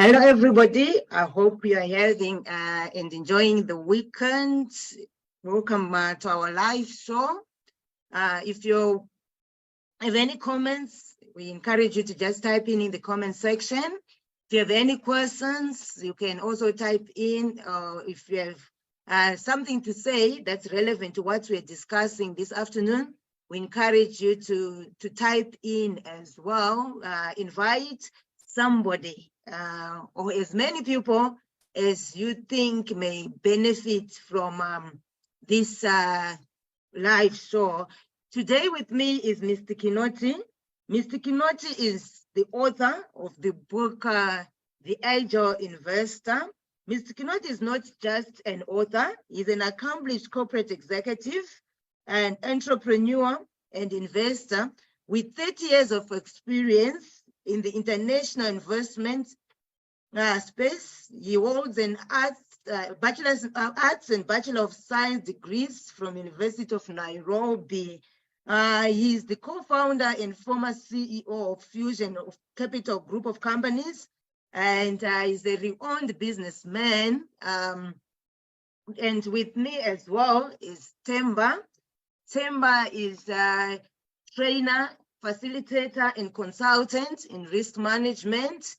Hello, everybody. I hope you are having and enjoying the weekend. Welcome to our live show. If you have any comments, we encourage you to just type in the comment section. If you have any questions, you can also type in. If you have something to say that's relevant to what we're discussing this afternoon, we encourage you to type in as well. Invite somebody or as many people as you think may benefit from this live show. Today with me is Mr. Kinoti. Mr. Kinoti is the author of the book, The Agile Investor. Mr. Kinoti is not just an author, he's an accomplished corporate executive, an entrepreneur and investor with 30 years of experience in the international investment space. He holds an Bachelor and Bachelor of Science degrees from University of Nairobi. He is the co-founder and former CEO of Fusion of Capital Group of Companies, and is a renowned businessman. And with me as well is Themba. Themba is a trainer, facilitator, and consultant in risk management,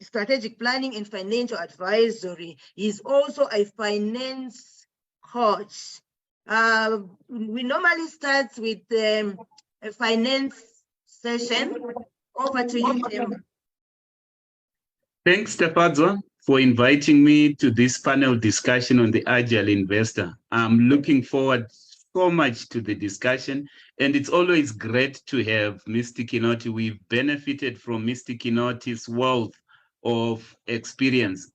strategic planning, and financial advisory. He's also a finance coach. We normally start with a finance session. Over to you, Themba. Thanks, Stefadzo, for inviting me to this panel discussion on the Agile Investor. I'm looking forward so much to the discussion, and it's always great to have Mr. Kinoti. We've benefited from Mr. Kinoti's wealth of experience.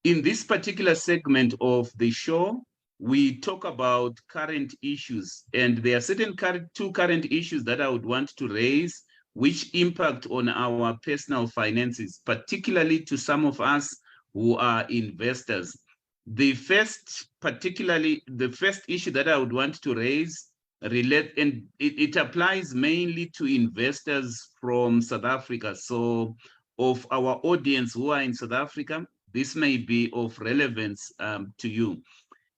In this particular segment of the show, we talk about current issues, and there are certain two current issues that I would want to raise which impact on our personal finances, particularly to some of us who are investors. The first issue that I would want to raise and it applies mainly to investors from South Africa. So of our audience who are in South Africa, this may be of relevance to you.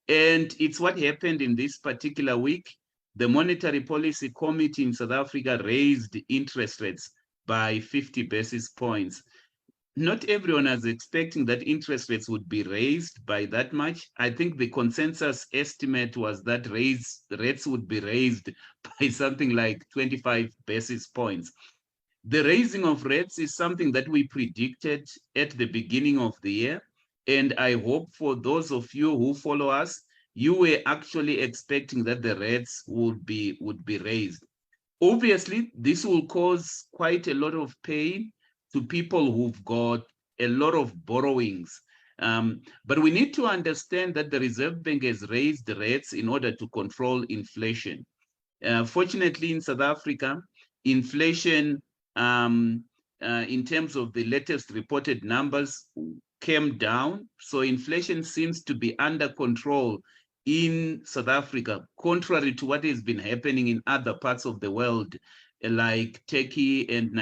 And it's what happened in this particular week. The Monetary Policy Committee in South Africa raised interest rates by 50 basis points. Not everyone was expecting that interest rates would be raised by that much. I think the consensus estimate was that rates would be raised by something like 25 basis points. The raising of rates is something that we predicted at the beginning of the year. And I hope for those of you who follow us, you were actually expecting that the rates would be raised. Obviously, this will cause quite a lot of pain to people who've got a lot of borrowings. But we need to understand that the Reserve Bank has raised the rates in order to control inflation. Fortunately, in South Africa, inflation, in terms of the latest reported numbers, came down. So inflation seems to be under control in South Africa, contrary to what has been happening in other parts of the world, like Turkey and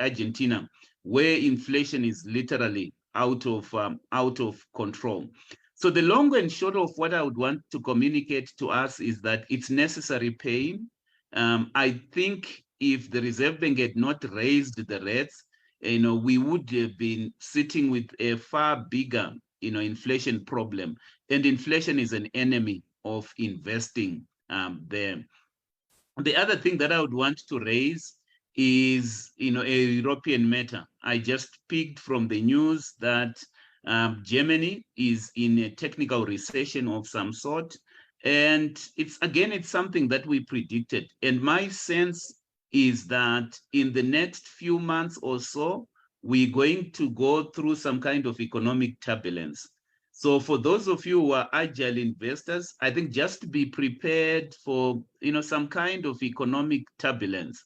Argentina, where inflation is literally out of control. So the long and short of what I would want to communicate to us is that it's necessary pain. I think if the Reserve Bank had not raised the rates, we would have been sitting with a far bigger, inflation problem. And inflation is an enemy of investing there. The other thing that I would want to raise is, a European matter. I just picked from the news that Germany is in a technical recession of some sort. And it's something that we predicted. And my sense is that in the next few months or so, we're going to go through some kind of economic turbulence. So for those of you who are agile investors, I think just be prepared for, some kind of economic turbulence.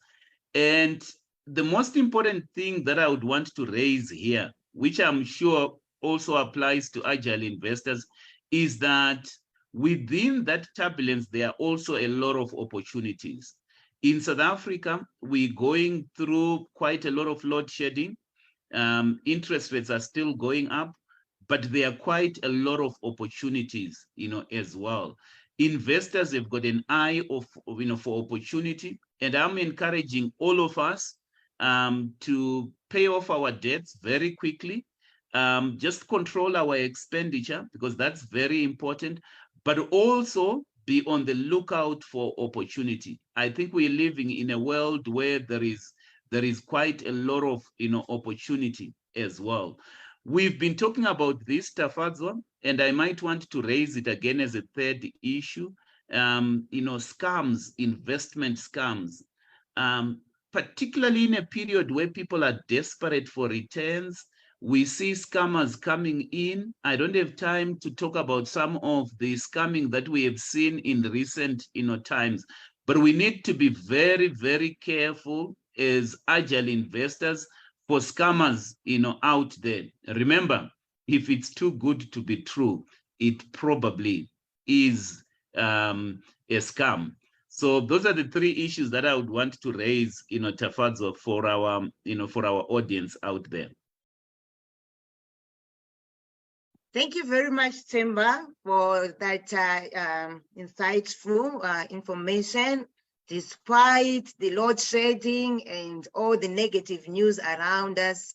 And the most important thing that I would want to raise here, which I'm sure also applies to agile investors, is that within that turbulence, there are also a lot of opportunities. In South Africa, we're going through quite a lot of load shedding. Interest rates are still going up, but there are quite a lot of opportunities, as well. Investors have got an eye for opportunity, and I'm encouraging all of us to pay off our debts very quickly. Just control our expenditure, because that's very important, but also be on the lookout for opportunity. I think we're living in a world where there is quite a lot of opportunity as well. We've been talking about this, Tafadzwa, and I might want to raise it again as a third issue. Scams, investment scams, particularly in a period where people are desperate for returns. We see scammers coming in. I don't have time to talk about some of the scamming that we have seen in recent times, but we need to be very, very careful as agile investors for scammers out there. Remember, if it's too good to be true, it probably is a scam. So those are the three issues that I would want to raise, Tafadzo, for our audience out there. Thank you very much, Themba, for that insightful information. Despite the load shedding and all the negative news around us,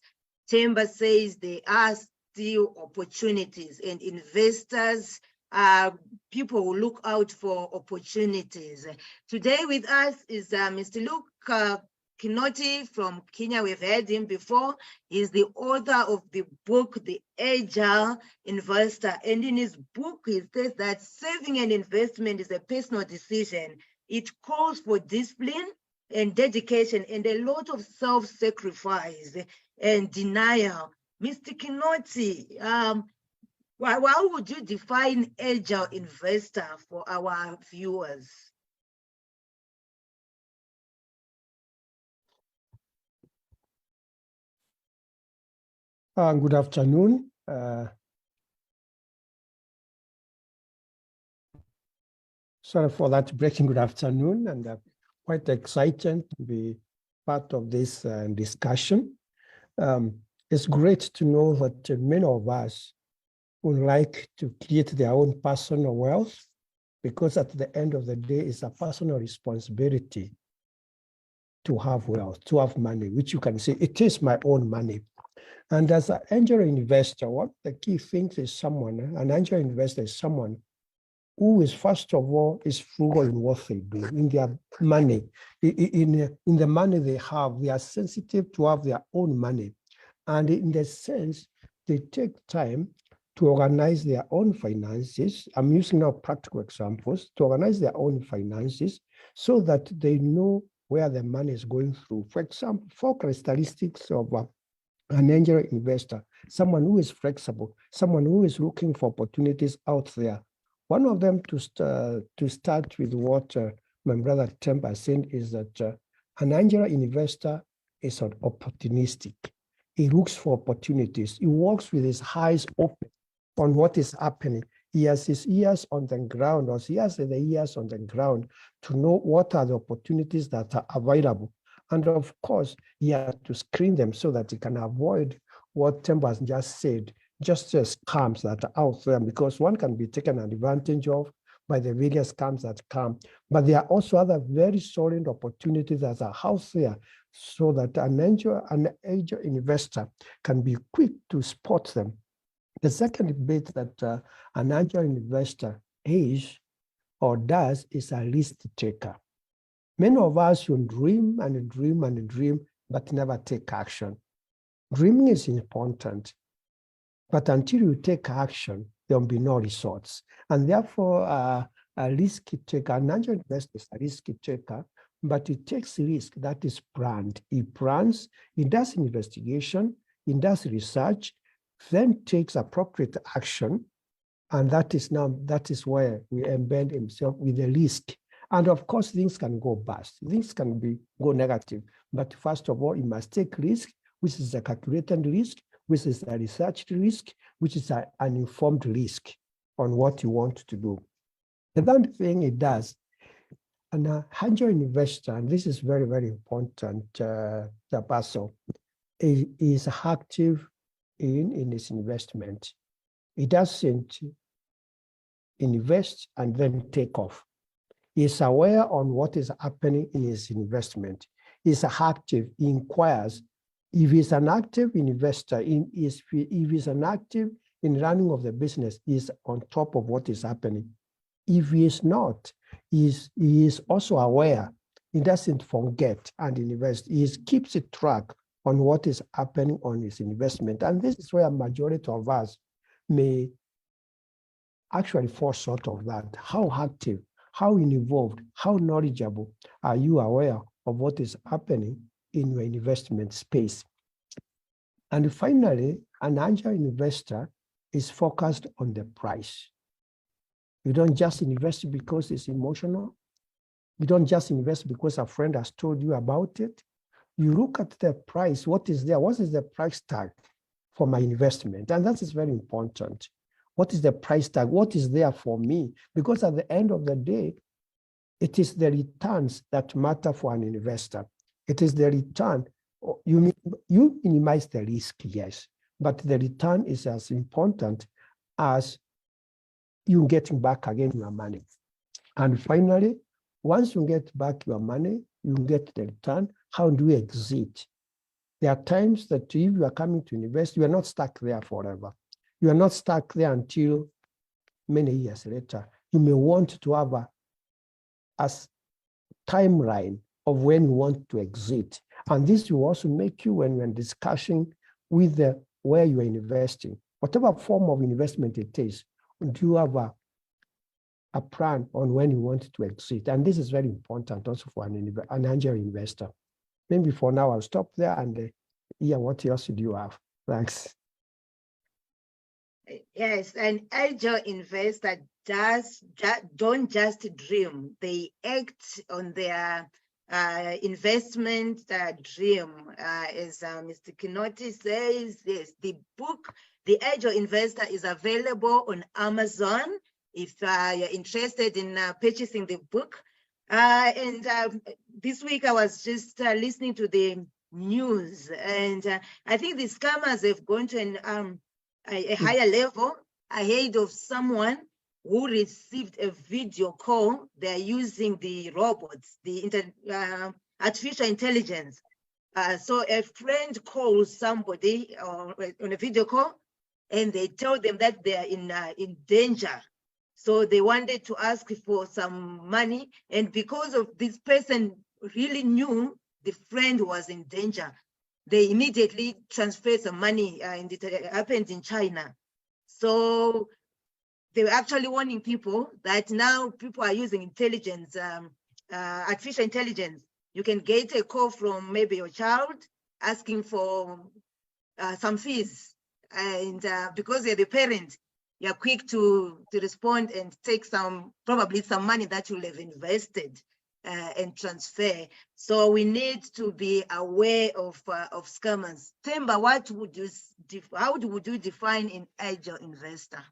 Themba says there are still opportunities, and investors, people who look out for opportunities. Today with us is Mr. Luke Kinoti from Kenya. We've heard him before. He's the author of the book, The Agile Investor. And in his book, he says that saving and investment is a personal decision. It calls for discipline and dedication and a lot of self-sacrifice and denial. Mr. Kinoti, how would you define agile investor for our viewers? Good afternoon. Sorry for that breaking good afternoon, and quite excited to be part of this discussion. It's great to know that many of us would like to create their own personal wealth, because at the end of the day, it's a personal responsibility to have wealth, to have money, which you can say, it is my own money. And as an angel investor, one of the key things is an angel investor is someone who is, first of all, is frugal in what they do, in their money, in the money they have. They are sensitive to have their own money. And in the sense, they take time to organize their own finances. I'm using now practical examples, to organize their own finances so that they know where the money is going through. For example, 4 characteristics of an angel investor: someone who is flexible, someone who is looking for opportunities out there. One of them, to start with what my brother Themba said, is that an angel investor is opportunistic. He looks for opportunities. He works with his eyes open on what is happening. He has his ears on the ground, or he has the ears on the ground to know what are the opportunities that are available. And of course, he has to screen them so that he can avoid what Themba has just said, just scams that are out there, because one can be taken advantage of by the various scams that come. But there are also other very solid opportunities that are out there, so that an angel investor can be quick to spot them. The second bit that an angel investor is or does is a risk taker. Many of us will dream and dream and dream, but never take action. Dreaming is important, but until you take action, there will be no results. And therefore, a risk taker, an angel investor is a risk taker, but it takes risk that is planned. He plans, he does investigation, he does research, then takes appropriate action, and that is where we embed himself with the risk. And of course, things can go bust, things can go negative. But first of all, you must take risk, which is a calculated risk, which is a researched risk, which is an informed risk on what you want to do. The third thing it does, An angel investor, and this is very, very important, Basil, is active in his investment. He doesn't invest and then take off. He's aware on what is happening in his investment. He's active, he inquires. If he's an active investor, if he's an active in running of the business, he's on top of what is happening. If he is not, he is also aware. He doesn't forget and invest. He keeps a track on what is happening on his investment. And this is where a majority of us may actually fall short of that. How active, how involved, how knowledgeable are you aware of what is happening in your investment space? And finally, an angel investor is focused on the price. You don't just invest because it's emotional. You don't just invest because a friend has told you about it. You look at the price, what is there? What is the price tag for my investment? And that is very important. What is the price tag? What is there for me? Because at the end of the day, it is the returns that matter for an investor. It is the return. You minimize the risk, yes, but the return is as important as you getting back again your money. And finally, once you get back your money, you get the return. How do you exit? There are times that if you are coming to invest, you are not stuck there forever. You are not stuck there until many years later. You may want to have a timeline of when you want to exit. And this will also make you, when you're discussing with where you are investing, whatever form of investment it is, do you have a plan on when you want to exit? And this is very important also for an angel investor. Maybe for now, I'll stop there and hear what else do you have. Thanks. Yes, an angel investor don't just dream, they act on their investment dream. As Mr. Kinoti says, yes, the book, The Agile Investor, is available on Amazon if you're interested in purchasing the book. And this week I was just listening to the news, and I think the scammers have gone to a higher level. I heard of someone who received a video call. They're using the robots, the artificial intelligence. So a friend calls somebody on a video call, and they tell them that they're in danger. So they wanted to ask for some money, and because of this person really knew the friend was in danger, they immediately transferred some money, and it happened in China. So they were actually warning people that now people are using intelligence, artificial intelligence. You can get a call from maybe your child asking for some fees, and because you're the parent, you're quick to respond and take probably some money that you'll have invested and transfer. So we need to be aware of scammers. Themba, how would you define an agile investor?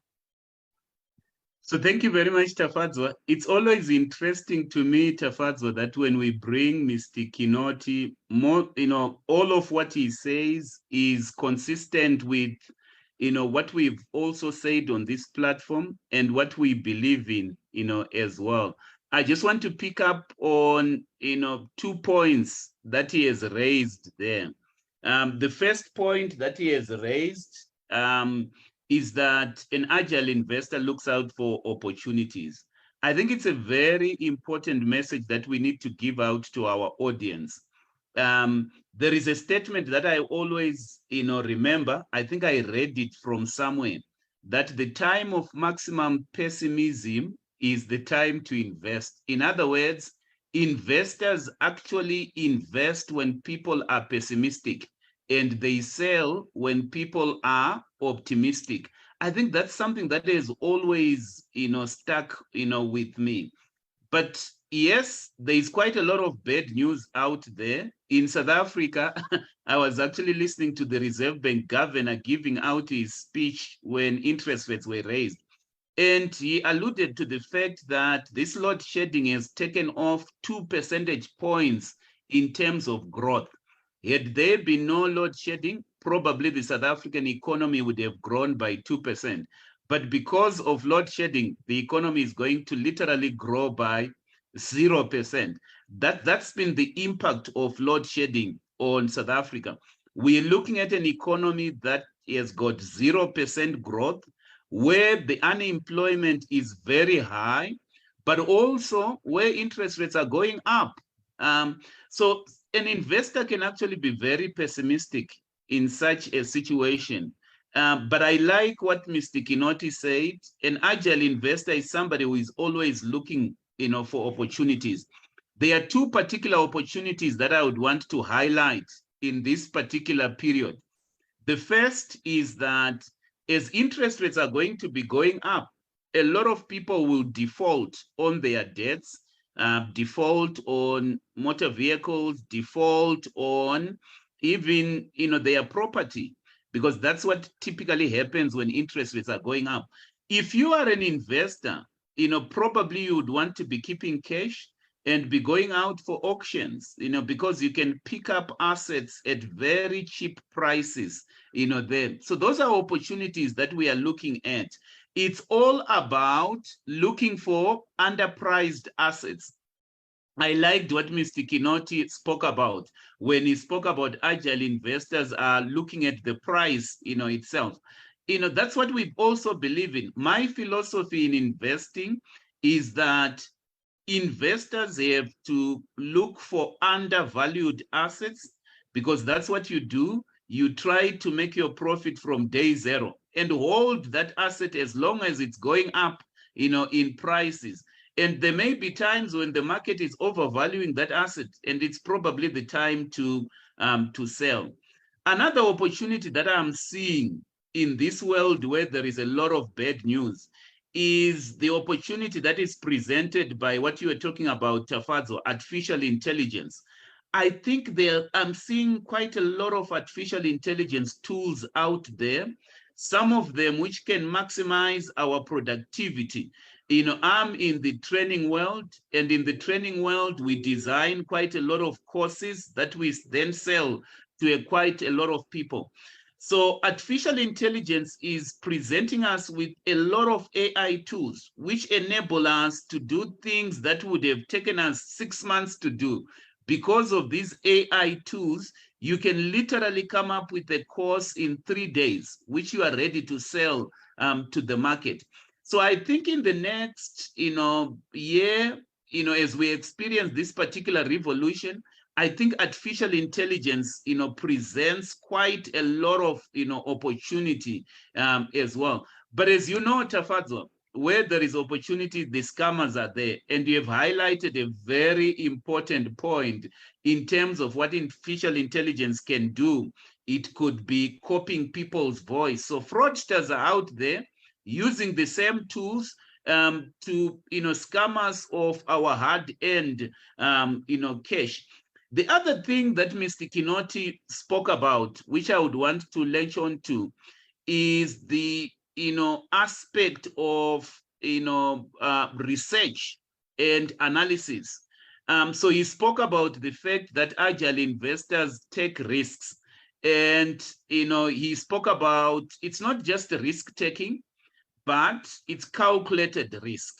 So thank you very much, Tafadzo. It's always interesting to me, Tafadzo, that when we bring Mr. Kinoti, all of what he says is consistent with, what we've also said on this platform and what we believe in, as well. I just want to pick up on, 2 points that he has raised there. The first point that he has raised is that an agile investor looks out for opportunities. I think it's a very important message that we need to give out to our audience. There is a statement that I always, remember. I think I read it from somewhere, that the time of maximum pessimism is the time to invest. In other words, investors actually invest when people are pessimistic, and they sell when people are optimistic. I think that's something that is always, stuck, with me. But yes, there is quite a lot of bad news out there. In South Africa, I was actually listening to the Reserve Bank governor giving out his speech when interest rates were raised. And he alluded to the fact that this load shedding has taken off 2 percentage points in terms of growth. Had there been no load shedding, probably the South African economy would have grown by 2%. But because of load shedding, the economy is going to literally grow by 0%. That's been the impact of load shedding on South Africa. We're looking at an economy that has got 0% growth, where the unemployment is very high, but also where interest rates are going up. So an investor can actually be very pessimistic in such a situation. But I like what Mr. Kinoti said. An agile investor is somebody who is always looking, for opportunities. There are two particular opportunities that I would want to highlight in this particular period. The first is that as interest rates are going to be going up, a lot of people will default on their debts, default on motor vehicles, default on even their property, because that's what typically happens when interest rates are going up. If you are an investor, probably you would want to be keeping cash and be going out for auctions, because you can pick up assets at very cheap prices, there. So those are opportunities that we are looking at. It's all about looking for underpriced assets. I liked what Mr. Kinoti spoke about when he spoke about agile investors are looking at the price, itself. That's what we also believe in. My philosophy in investing is that investors have to look for undervalued assets, because that's what you do. You try to make your profit from day zero and hold that asset as long as it's going up, in prices. And there may be times when the market is overvaluing that asset, and it's probably the time to sell. Another opportunity that I'm seeing in this world where there is a lot of bad news is the opportunity that is presented by what you were talking about, Tafadzo, artificial intelligence. I think I'm seeing quite a lot of artificial intelligence tools out there, some of them which can maximize our productivity. I'm in the training world, and in the training world, we design quite a lot of courses that we then sell to quite a lot of people. So artificial intelligence is presenting us with a lot of AI tools, which enable us to do things that would have taken us 6 months to do. Because of these AI tools, you can literally come up with a course in 3 days, which you are ready to sell to the market. So I think in the next, year, as we experience this particular revolution, I think artificial intelligence, presents quite a lot of, opportunity as well. But as you know, Tafadzo, where there is opportunity, the scammers are there. And you have highlighted a very important point in terms of what artificial intelligence can do. It could be copying people's voice. So fraudsters are out there using the same tools to, scam us of our hard-earned, cash. The other thing that Mr. Kinoti spoke about, which I would want to latch on to, is the aspect of research and analysis. So he spoke about the fact that agile investors take risks, and he spoke about it's not just risk taking, but it's calculated risk.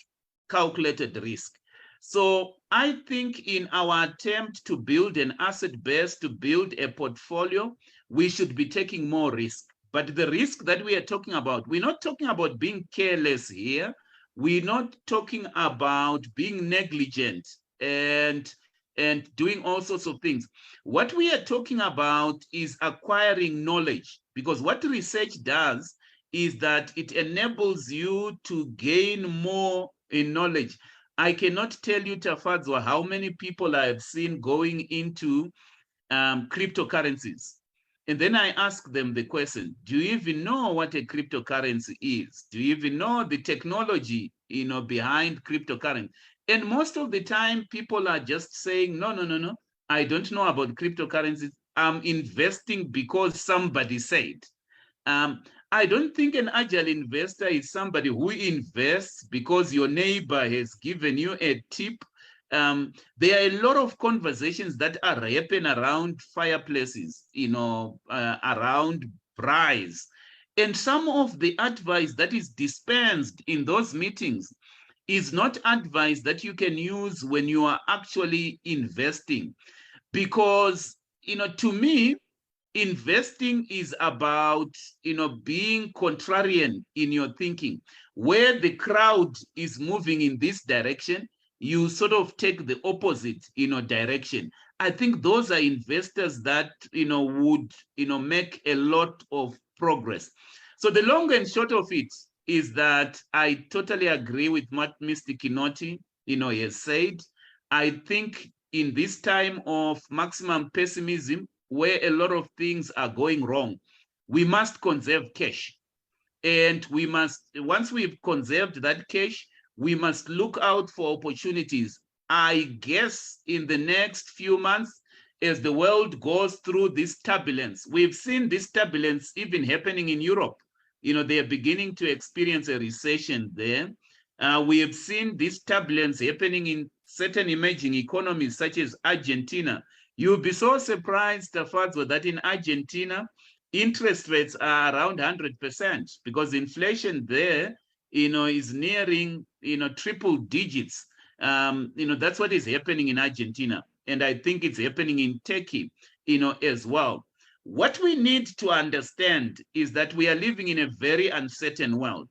So I think in our attempt to build an asset base, to build a portfolio, we should be taking more risk. But the risk that we are talking about, we're not talking about being careless here. We're not talking about being negligent and doing all sorts of things. What we are talking about is acquiring knowledge, because what research does is that it enables you to gain more in knowledge. I cannot tell you, Tafadzo, how many people I have seen going into cryptocurrencies. And then I ask them the question, do you even know what a cryptocurrency is? Do you even know the technology, behind cryptocurrency? And most of the time, people are just saying, no, I don't know about cryptocurrencies. I'm investing because somebody said. I don't think an agile investor is somebody who invests because your neighbor has given you a tip. There are a lot of conversations that are happening around fireplaces, around braais. And some of the advice that is dispensed in those meetings is not advice that you can use when you are actually investing. Because, to me, investing is about, being contrarian in your thinking. Where the crowd is moving in this direction, you sort of take the opposite, direction. I think those are investors that, would, make a lot of progress. So the long and short of it is that I totally agree with what Mr. Kinoti, has said. I think in this time of maximum pessimism, where a lot of things are going wrong, we must conserve cash. And we must, once we've conserved that cash, we must look out for opportunities. I guess in the next few months, as the world goes through this turbulence, we've seen this turbulence even happening in Europe. They are beginning to experience a recession there. We have seen this turbulence happening in certain emerging economies such as Argentina. You'll be so surprised, Tafadzo, that in Argentina, interest rates are around 100% because inflation there, is nearing, triple digits. That's what is happening in Argentina. And I think it's happening in Turkey, as well. What we need to understand is that we are living in a very uncertain world.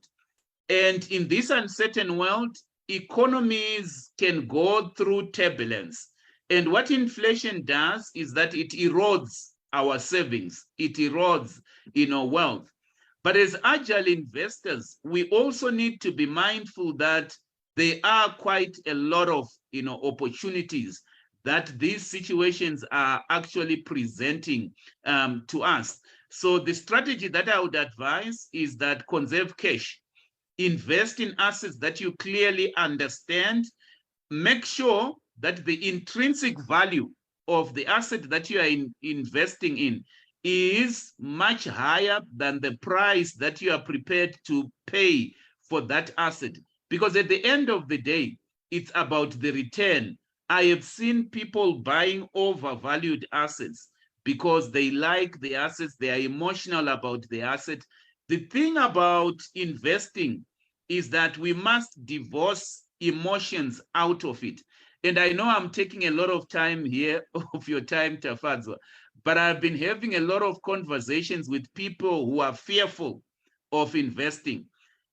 And in this uncertain world, economies can go through turbulence. And what inflation does is that it erodes our savings, it erodes, wealth. But as agile investors, we also need to be mindful that there are quite a lot of, opportunities that these situations are actually presenting to us. So the strategy that I would advise is that conserve cash, invest in assets that you clearly understand, make sure that the intrinsic value of the asset that you are investing in is much higher than the price that you are prepared to pay for that asset. Because at the end of the day, it's about the return. I have seen people buying overvalued assets because they like the assets, they are emotional about the asset. The thing about investing is that we must divorce emotions out of it. And I know I'm taking a lot of time here of your time, Tafadzo, but I've been having a lot of conversations with people who are fearful of investing.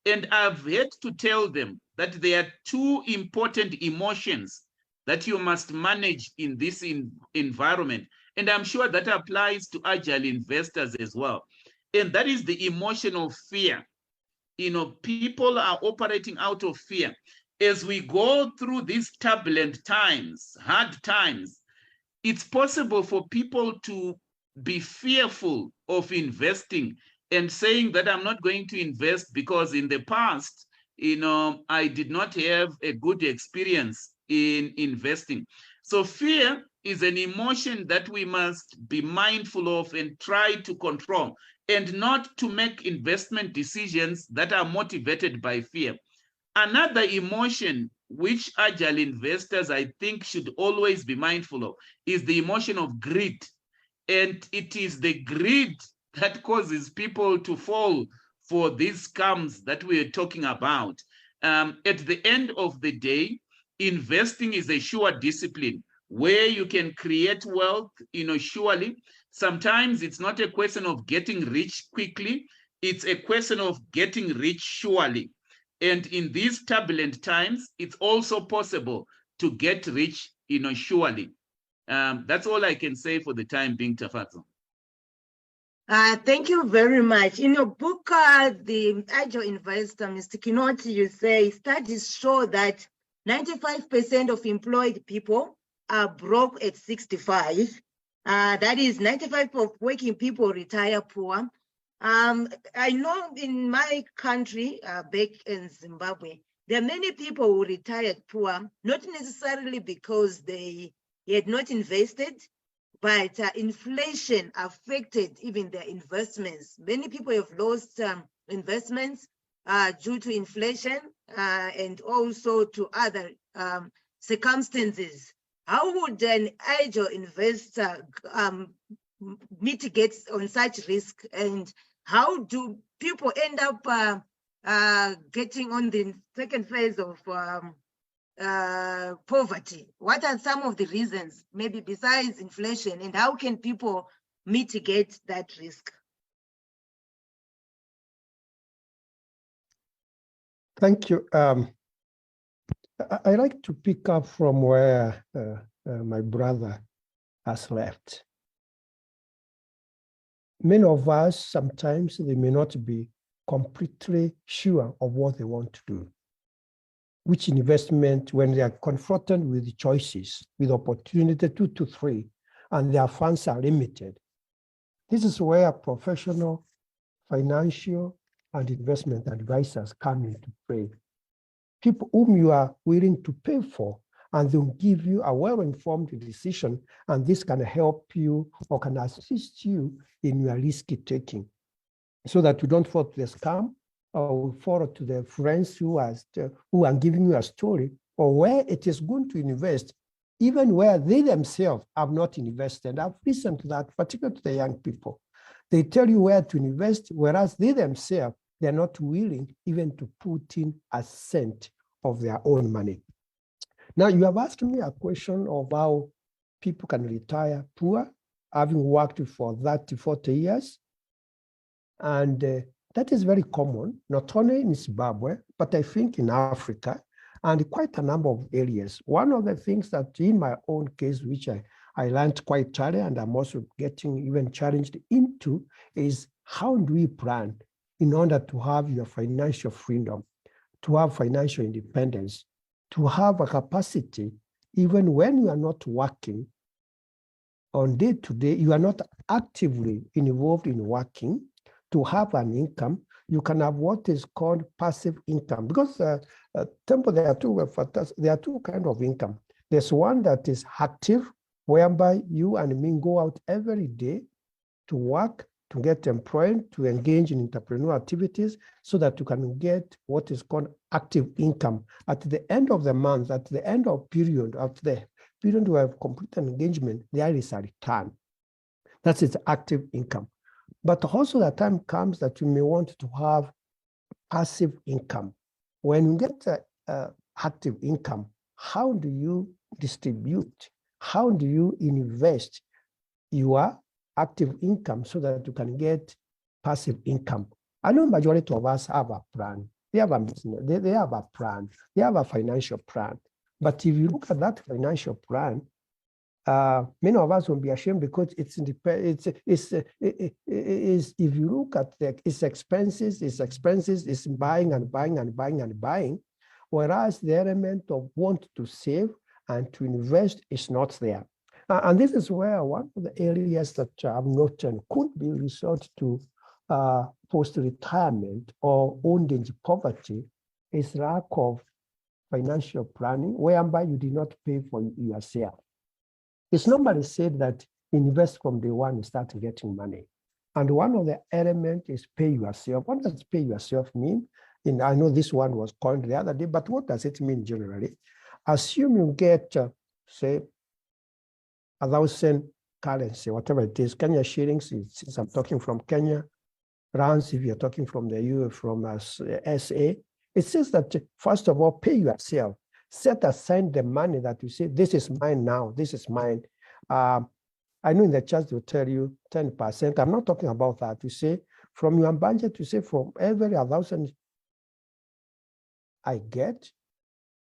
And I've had to tell them that there are two important emotions that you must manage in this environment. And I'm sure that applies to agile investors as well. And that is the emotion of fear. People are operating out of fear. As we go through these turbulent times, hard times, it's possible for people to be fearful of investing and saying that I'm not going to invest because in the past, I did not have a good experience in investing. So fear is an emotion that we must be mindful of and try to control, and not to make investment decisions that are motivated by fear. Another emotion which agile investors, I think, should always be mindful of is the emotion of greed. And it is the greed that causes people to fall for these scams that we are talking about. At the end of the day, investing is a sure discipline where you can create wealth, surely. Sometimes it's not a question of getting rich quickly, it's a question of getting rich surely. And in these turbulent times, it's also possible to get rich, surely. That's all I can say for the time being, Tafadzo. Thank you very much. In your book, The Agile Investor, Mr. Kinoti, you say studies show that 95% of employed people are broke at 65. That is 95% of working people retire poor. I know in my country, back in Zimbabwe, there are many people who retired poor, not necessarily because they had not invested, but inflation affected even their investments. Many people have lost investments due to inflation and also to other circumstances. How would an agile investor mitigate on such risk, and how do people end up getting on the second phase of poverty? What are some of the reasons, maybe besides inflation, and how can people mitigate that risk? Thank you. I like to pick up from where my brother has left. Many of us, sometimes they may not be completely sure of what they want to do. Which investment, when they are confronted with choices, with opportunity 2 to 3, and their funds are limited. This is where professional, financial, and investment advisors come into play. People whom you are willing to pay for, and they'll give you a well-informed decision, and this can help you or can assist you in your risk taking, so that you don't fall to the scam or fall to the friends who are giving you a story, or where it is going to invest, even where they themselves have not invested. I've listened to that, particularly to the young people. They tell you where to invest, whereas they themselves, they're not willing even to put in a cent of their own money. Now, you have asked me a question of how people can retire poor, having worked for 30, 40 years. And that is very common, not only in Zimbabwe, but I think in Africa and quite a number of areas. One of the things that in my own case, which I learned quite early, and I'm also getting even challenged into, is how do we plan in order to have your financial freedom, to have financial independence, to have a capacity, even when you are not working on day-to-day, you are not actively involved in working, to have an income. You can have what is called passive income, because Themba, there are two kinds of income. There's one that is active, whereby you and me go out every day to work, to get employed, to engage in entrepreneurial activities, so that you can get what is called active income. At the end of the month, at the end of period, after the period you have completed engagement, there is a return. That's its active income. But also the time comes that you may want to have passive income. When you get active income, how do you distribute? How do you invest your active income so that you can get passive income? I know majority of us have a plan. They have a business, they have a plan, they have a financial plan. But if you look at that financial plan, many of us will be ashamed because if you look at its expenses, it's buying and buying and buying and buying, whereas the element of want to save and to invest is not there. And this is where one of the areas that I've noted could be resort to post-retirement or old age poverty is lack of financial planning, whereby you did not pay for yourself. It's normally said that invest from day one and start getting money. And one of the elements is pay yourself. What does pay yourself mean? And I know this one was coined the other day, but what does it mean generally? Assume you get, say, 1,000 currency, whatever it is, Kenya shillings, since I'm talking from Kenya, rands, if you're talking from the EU, from SA, it says that, first of all, pay yourself. Set aside the money that you say, this is mine now, this is mine. I know in the church they'll tell you 10%. I'm not talking about that. You say, from your budget, you say, from every 1,000 I get,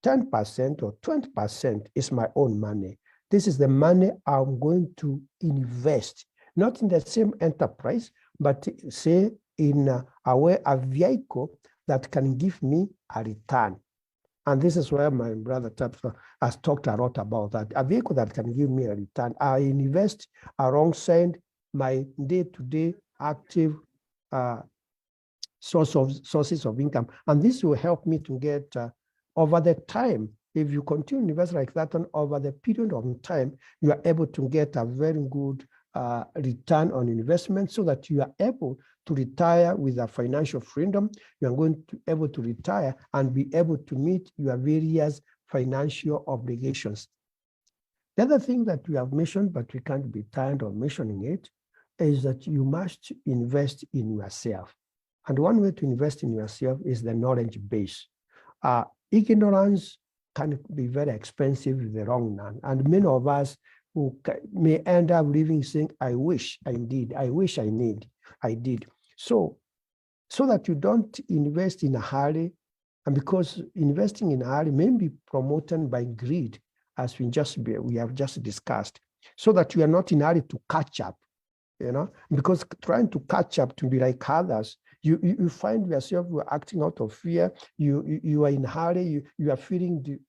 10% or 20% is my own money. This is the money I'm going to invest, not in the same enterprise, but say in a vehicle that can give me a return. And this is where my brother has talked a lot about that. A vehicle that can give me a return. I invest alongside my day-to-day active sources of income. And this will help me to get, over the time, if you continue to invest like that, and over the period of time, you are able to get a very good return on investment, so that you are able to retire with a financial freedom. You are going to be able to retire and be able to meet your various financial obligations. The other thing that we have mentioned, but we can't be tired of mentioning it, is that you must invest in yourself. And one way to invest in yourself is the knowledge base. Ignorance can be very expensive with the wrong one. And many of us who may end up living saying, I wish I did, I wish I did. So that you don't invest in a hurry, and because investing in a hurry may be promoted by greed, as we have just discussed, so that you are not in a hurry to catch up, because trying to catch up to be like others, you find yourself you are acting out of fear, you are in a hurry, you are feeling,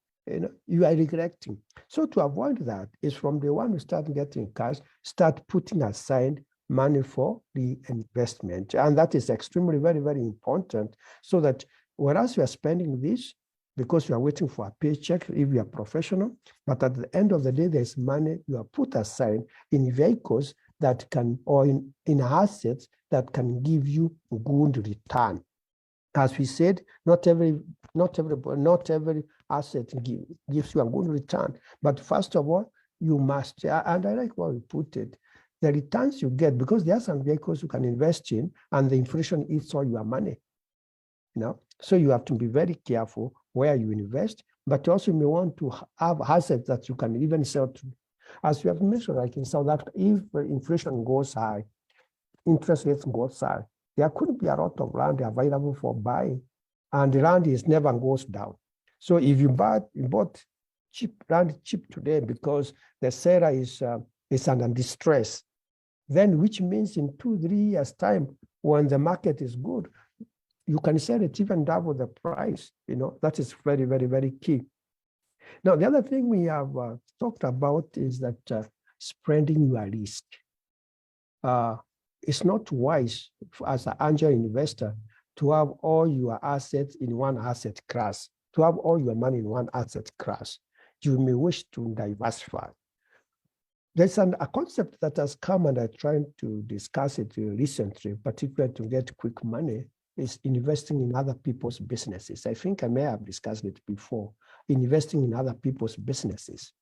you are regretting. So to avoid that is from the one who start getting cash, start putting aside money for the investment. And that is extremely, very, very important, so that whereas you are spending this, because you are waiting for a paycheck if you are professional, but at the end of the day, there's money you are put aside in vehicles that can, or in assets that can give you good return. As we said, not every asset gives you a good return. But first of all, you must, and I like what we put it, the returns you get, because there are some vehicles you can invest in and the inflation eats all your money. So you have to be very careful where you invest, but also you may want to have assets that you can even sell to. As you have mentioned, like in South Africa, if inflation goes high, interest rates goes high, there could be a lot of land available for buying, and the land never goes down. So if you bought land cheap today because the seller is under distress, then which means in 2-3 years' time, when the market is good, you can sell it even double the price. That is very, very, very key. Now, the other thing we have talked about is that spreading your risk. It's not wise as an angel investor to have all your assets in one asset class, to have all your money in one asset class. You may wish to diversify. There's a concept that has come, and I'm trying to discuss it recently, particularly to get quick money, is investing in other people's businesses. I think I may have discussed it before, investing in other people's businesses.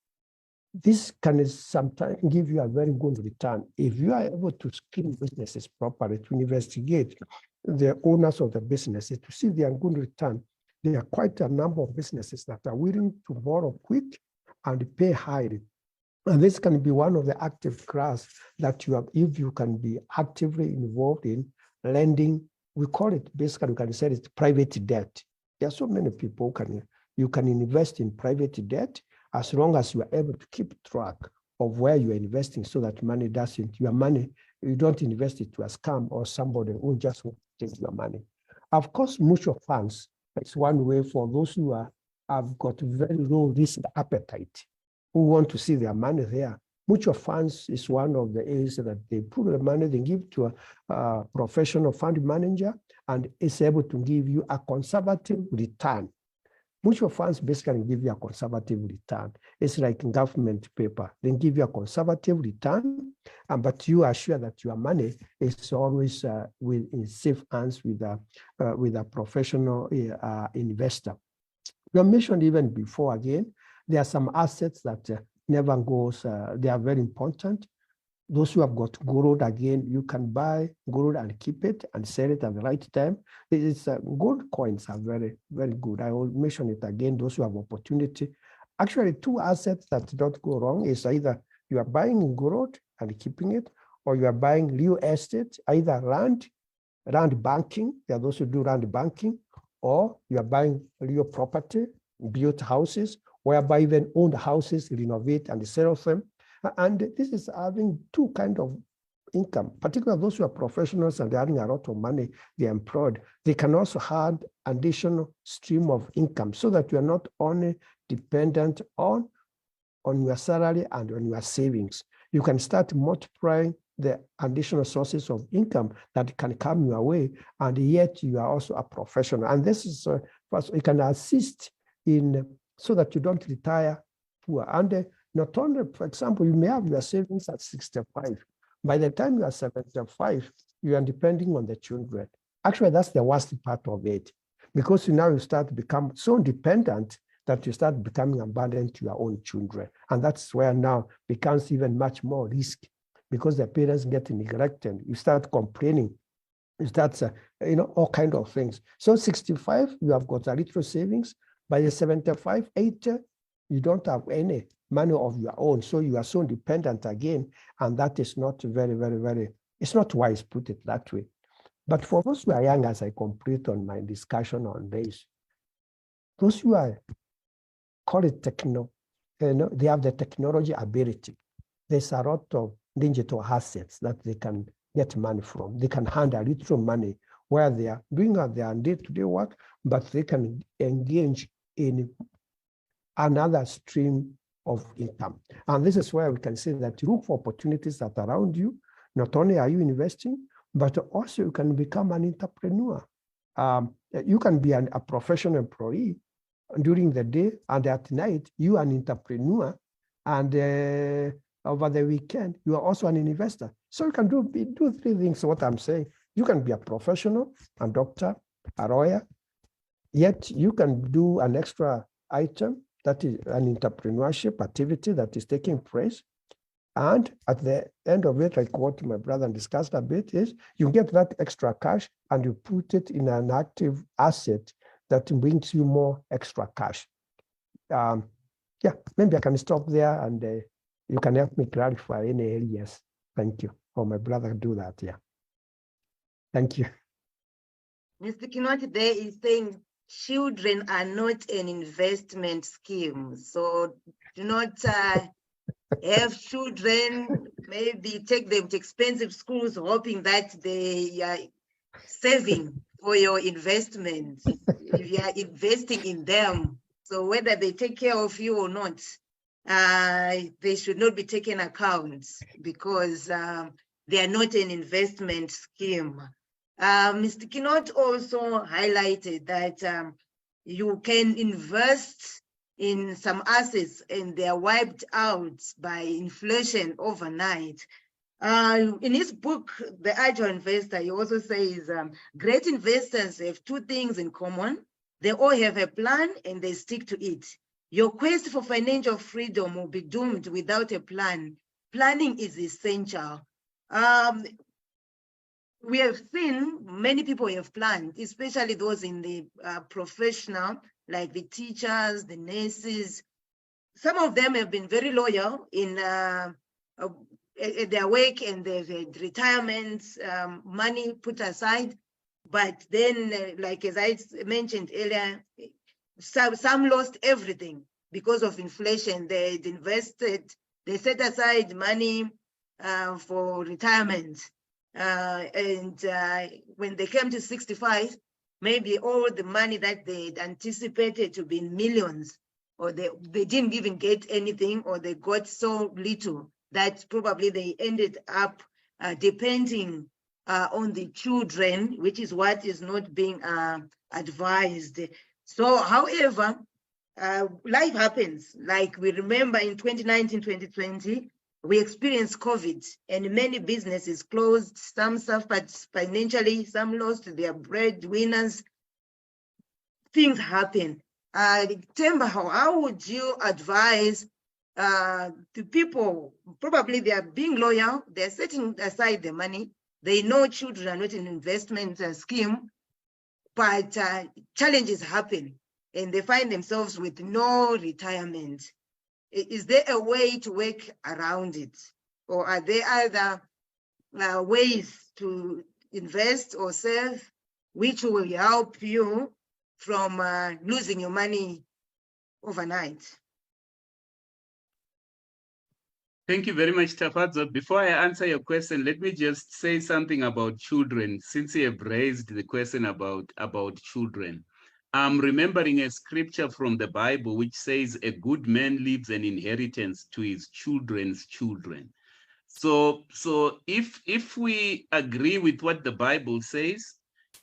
This can sometimes give you a very good return. If you are able to screen businesses properly, to investigate the owners of the businesses, to see their good return, there are quite a number of businesses that are willing to borrow quick and pay highly. And this can be one of the active class that you have, if you can be actively involved in lending. We call it, basically, you can say it's private debt. There are so many people you can invest in private debt as long as you are able to keep track of where you are investing, so that money doesn't, your money, you don't invest it to a scam or somebody who just wants to take your money. Of course, mutual funds is one way for those who have got very low risk appetite, who want to see their money there. Mutual funds is one of the areas that they put the money, they give to a professional fund manager, and it's able to give you a conservative return. Mutual funds basically give you a conservative return. It's like government paper. They give you a conservative return, but you are sure that your money is always in safe hands with a professional investor. You mentioned even before, again, there are some assets that never goes, they are very important. Those who have got gold, again, you can buy gold and keep it and sell it at the right time. Gold coins are very, very good. I will mention it again, those who have opportunity. Actually, 2 assets that don't go wrong is either you are buying gold and keeping it, or you are buying real estate, either land banking, there are those who do land banking, or you are buying real property, built houses, whereby even owned houses, renovate and sell them. And this is having 2 kinds of income, particularly those who are professionals and they're having a lot of money, they're employed. They can also have additional stream of income, so that you are not only dependent on your salary and on your savings. You can start multiplying the additional sources of income that can come your way, and yet you are also a professional. And this is, first, you can assist in so that you don't retire poor. And not only, for example, you may have your savings at 65. By the time you are 75, you are depending on the children. Actually, that's the worst part of it, because you start to become so dependent that you start becoming a burden to your own children. And that's where now becomes even much more risky, because the parents get neglected. You start complaining. You start, all kinds of things. So 65, you have got a little savings. By the 75, 80, you don't have any money of your own. So you are so dependent again. And that is not very, very, very, it's not wise, put it that way. But for those who are young, as I complete on my discussion on this, those who are, call it they have the technology ability. There's a lot of digital assets that they can get money from. They can handle a little money where they are doing their day-to-day work, but they can engage in another stream of income. And this is where we can say that you look for opportunities that are around you. Not only are you investing, but also you can become an entrepreneur. You can be a professional employee during the day, and at night, you are an entrepreneur, and over the weekend, you are also an investor. So you can do three things, what I'm saying. You can be a professional, a doctor, a lawyer, yet you can do an extra item that is an entrepreneurship activity that is taking place. And at the end of it, like what my brother discussed a bit, is you get that extra cash and you put it in an active asset that brings you more extra cash. Yeah, maybe I can stop there, and you can help me clarify any areas. Thank you. Or my brother do that, yeah. Thank you. Mr. Kinoti there is saying children are not an investment scheme. So do not have children, maybe take them to expensive schools, hoping that they are saving for your investment. If you are investing in them, so whether they take care of you or not, they should not be taken account, because they are not an investment scheme. Mr. Kinoti also highlighted that you can invest in some assets and they are wiped out by inflation overnight. In his book, The Agile Investor, he also says great investors have two things in common. They all have a plan and they stick to it. Your quest for financial freedom will be doomed without a plan. Planning is essential. We have seen many people have planned, especially those in the professional, like the teachers, the nurses. Some of them have been very loyal in their work, and they've had retirement money put aside. But then, like as I mentioned earlier, some lost everything because of inflation. They'd invested, they set aside money for retirement. And when they came to 65, maybe all the money that they'd anticipated to be in millions, or they didn't even get anything, or they got so little that probably they ended up depending on the children, which is what is not being advised. So, however, life happens. Like we remember in 2019, 2020, we experienced COVID and many businesses closed. Some suffered financially, some lost their breadwinners. Things happen. Themba, how would you advise to people? Probably they are being loyal, they're setting aside the money. They know children are not an investment scheme, but challenges happen and they find themselves with no retirement. Is there a way to work around it? Or are there other ways to invest or save which will help you from losing your money overnight? Thank you very much, Tafadzo. Before I answer your question, let me just say something about children, since you have raised the question about children. I'm remembering a scripture from the Bible which says a good man leaves an inheritance to his children's children. So if we agree with what the Bible says,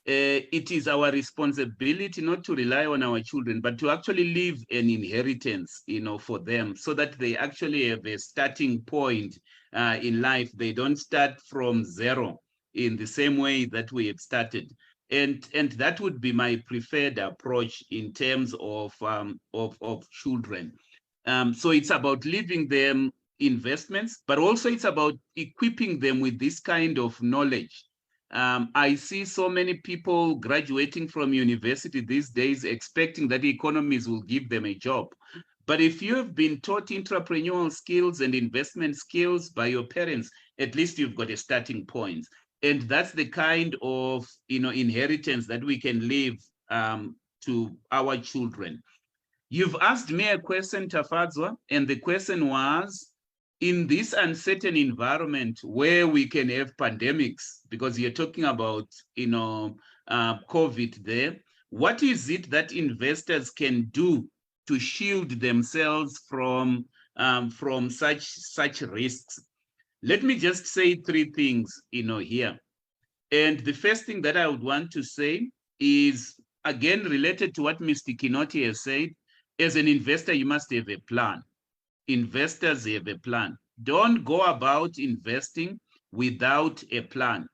it is our responsibility not to rely on our children, but to actually leave an inheritance, for them, so that they actually have a starting point in life. They don't start from zero in the same way that we have started. And that would be my preferred approach in terms of children. So it's about leaving them investments, but also it's about equipping them with this kind of knowledge. I see so many people graduating from university these days expecting that economies will give them a job. But if you have been taught entrepreneurial skills and investment skills by your parents, at least you've got a starting point. And that's the kind of inheritance that we can leave to our children. You've asked me a question, Tafadzwa, and the question was, in this uncertain environment where we can have pandemics, because you're talking about COVID there, what is it that investors can do to shield themselves from such risks? Let me just say three things here. And the first thing that I would want to say is, again, related to what Mr. Kinoti has said. As an investor, you must have a plan. Investors have a plan. Don't go about investing without a plan.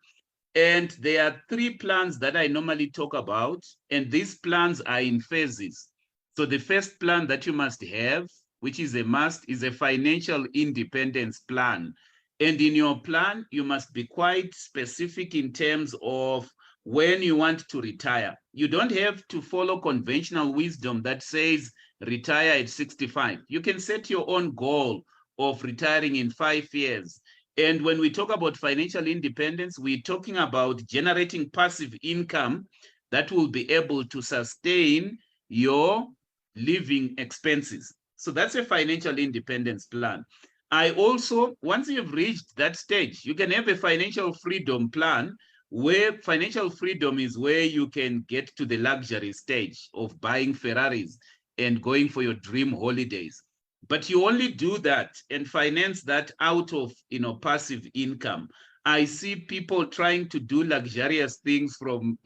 And there are three plans that I normally talk about, and these plans are in phases. So the first plan that you must have, which is a must, is a financial independence plan. And in your plan, you must be quite specific in terms of when you want to retire. You don't have to follow conventional wisdom that says retire at 65. You can set your own goal of retiring in 5 years. And when we talk about financial independence, we're talking about generating passive income that will be able to sustain your living expenses. So that's a financial independence plan. I also, once you've reached that stage, you can have a financial freedom plan, where financial freedom is where you can get to the luxury stage of buying Ferraris and going for your dream holidays. But you only do that and finance that out of passive income. I see people trying to do luxurious things from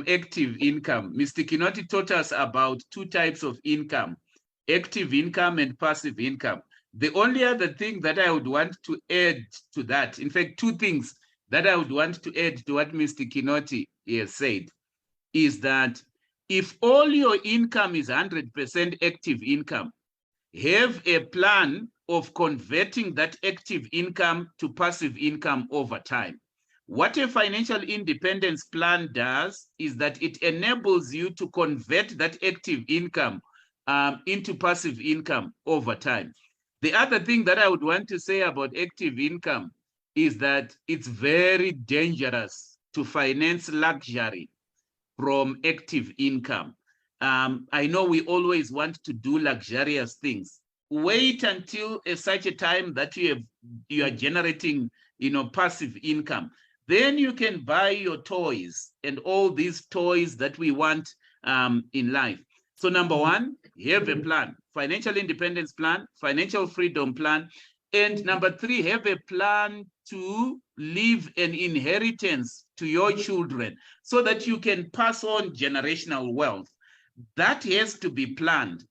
active income. Mr. Kinoti taught us about two types of income: active income and passive income. The only other thing that I would want to add to that, in fact, two things that I would want to add to what Mr. Kinoti has said, is that if all your income is 100% active income, have a plan of converting that active income to passive income over time. What a financial independence plan does is that it enables you to convert that active income into passive income over time. The other thing that I would want to say about active income is that it's very dangerous to finance luxury from active income. I know we always want to do luxurious things. Wait until such a time that you are generating passive income. Then you can buy your toys and all these toys that we want in life. So number one, have a plan, financial independence plan, financial freedom plan. And number three, have a plan to leave an inheritance to your children so that you can pass on generational wealth. That has to be planned.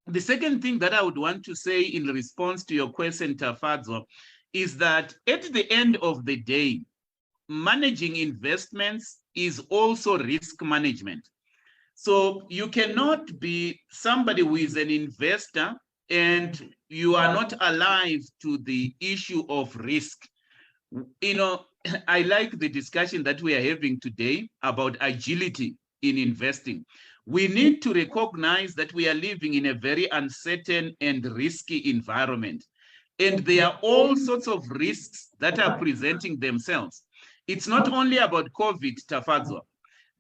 The second thing that I would want to say in response to your question, Tafadzo, is that at the end of the day, managing investments is also risk management. So you cannot be somebody who is an investor and you are not alive to the issue of risk. I like the discussion that we are having today about agility in investing. We need to recognize that we are living in a very uncertain and risky environment. And there are all sorts of risks that are presenting themselves. It's not only about COVID, Tafadzo.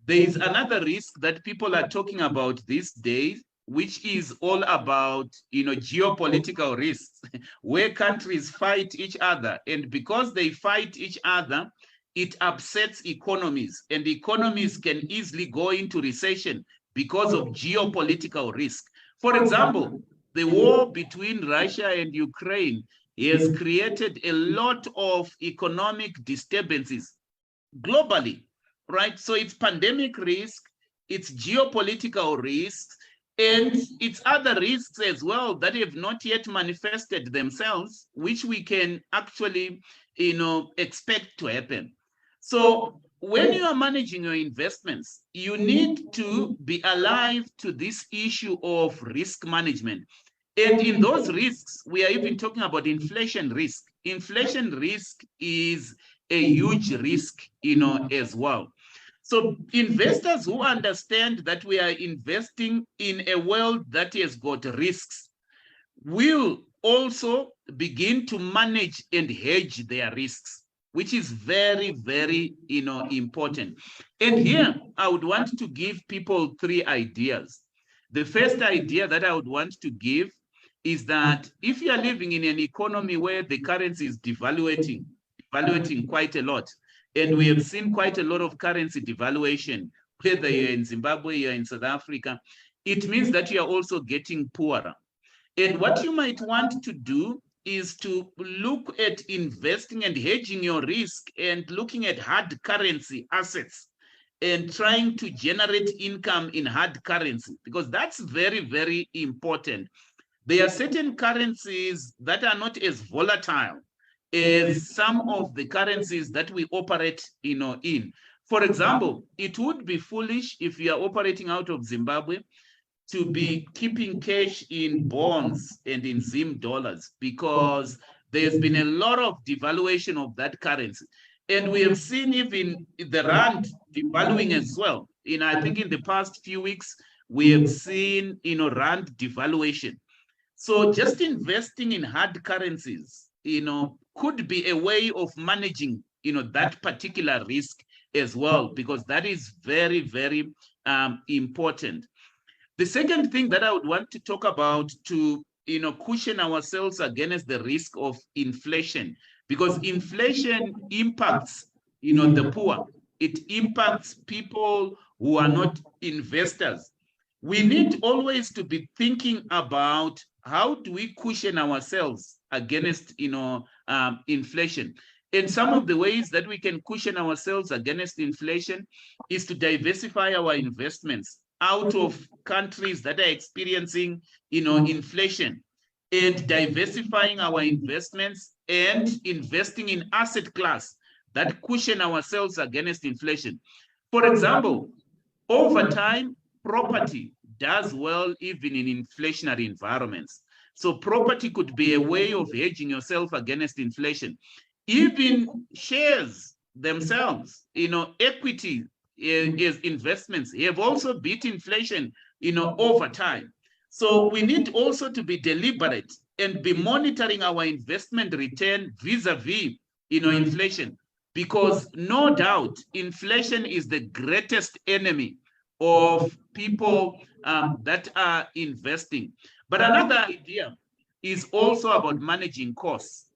There is another risk that people are talking about these days, which is all about geopolitical risks, where countries fight each other. And because they fight each other, it upsets economies, and economies can easily go into recession because of geopolitical risk. For example, the war between Russia and Ukraine has created a lot of economic disturbances globally, right? So it's pandemic risk, it's geopolitical risks, and it's other risks as well that have not yet manifested themselves, which we can actually, expect to happen. So when you are managing your investments, you need to be alive to this issue of risk management. And in those risks, we are even talking about inflation risk. Inflation risk is a huge risk, as well. So investors who understand that we are investing in a world that has got risks will also begin to manage and hedge their risks, which is very, very, important. And here I would want to give people 3 ideas. The first idea that I would want to give is that if you are living in an economy where the currency is devaluating quite a lot, and we have seen quite a lot of currency devaluation, whether you're in Zimbabwe, you're in South Africa, it means that you are also getting poorer. And what you might want to do is to look at investing and hedging your risk and looking at hard currency assets and trying to generate income in hard currency, because that's very, very important. There are certain currencies that are not as volatile as some of the currencies that we operate, in. For example, it would be foolish if you are operating out of Zimbabwe to be keeping cash in bonds and in Zim dollars, because there's been a lot of devaluation of that currency. And we have seen even the rand devaluing as well. I think in the past few weeks, we have seen, rand devaluation. So just investing in hard currencies, could be a way of managing, that particular risk as well, because that is very, very important. The second thing that I would want to talk about to, cushion ourselves against the risk of inflation, because inflation impacts, the poor. It impacts people who are not investors. We need always to be thinking about how do we cushion ourselves against, inflation. And some of the ways that we can cushion ourselves against inflation is to diversify our investments out of countries that are experiencing, inflation, and diversifying our investments and investing in asset class that cushion ourselves against inflation. For example, over time, property does well even in inflationary environments. So property could be a way of hedging yourself against inflation. Even shares themselves, equity is investments have also beat inflation, over time. So we need also to be deliberate and be monitoring our investment return vis-a-vis, inflation, because no doubt inflation is the greatest enemy of people that are investing. But another idea is also about managing costs.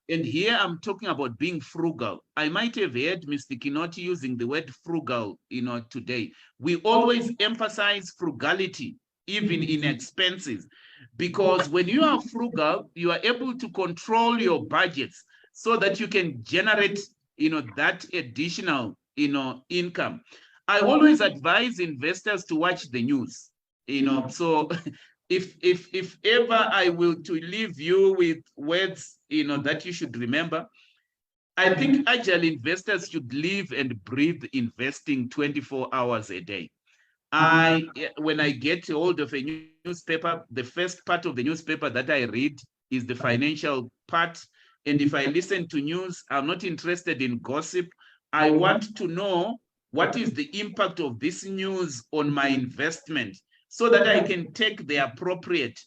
And here I'm talking about being frugal. I might have heard Mr. Kinoti using the word frugal, today. We always emphasize frugality, even in expenses, because when you are frugal, you are able to control your budgets so that you can generate, that additional, income. I always advise investors to watch the news, so if ever I will to leave you with words, that you should remember, I think Agile investors should live and breathe investing 24 hours a day. When I get hold of a newspaper, the first part of the newspaper that I read is the financial part. And if I listen to news, I'm not interested in gossip. I want to know what is the impact of this news on my investment, so that I can take the appropriate,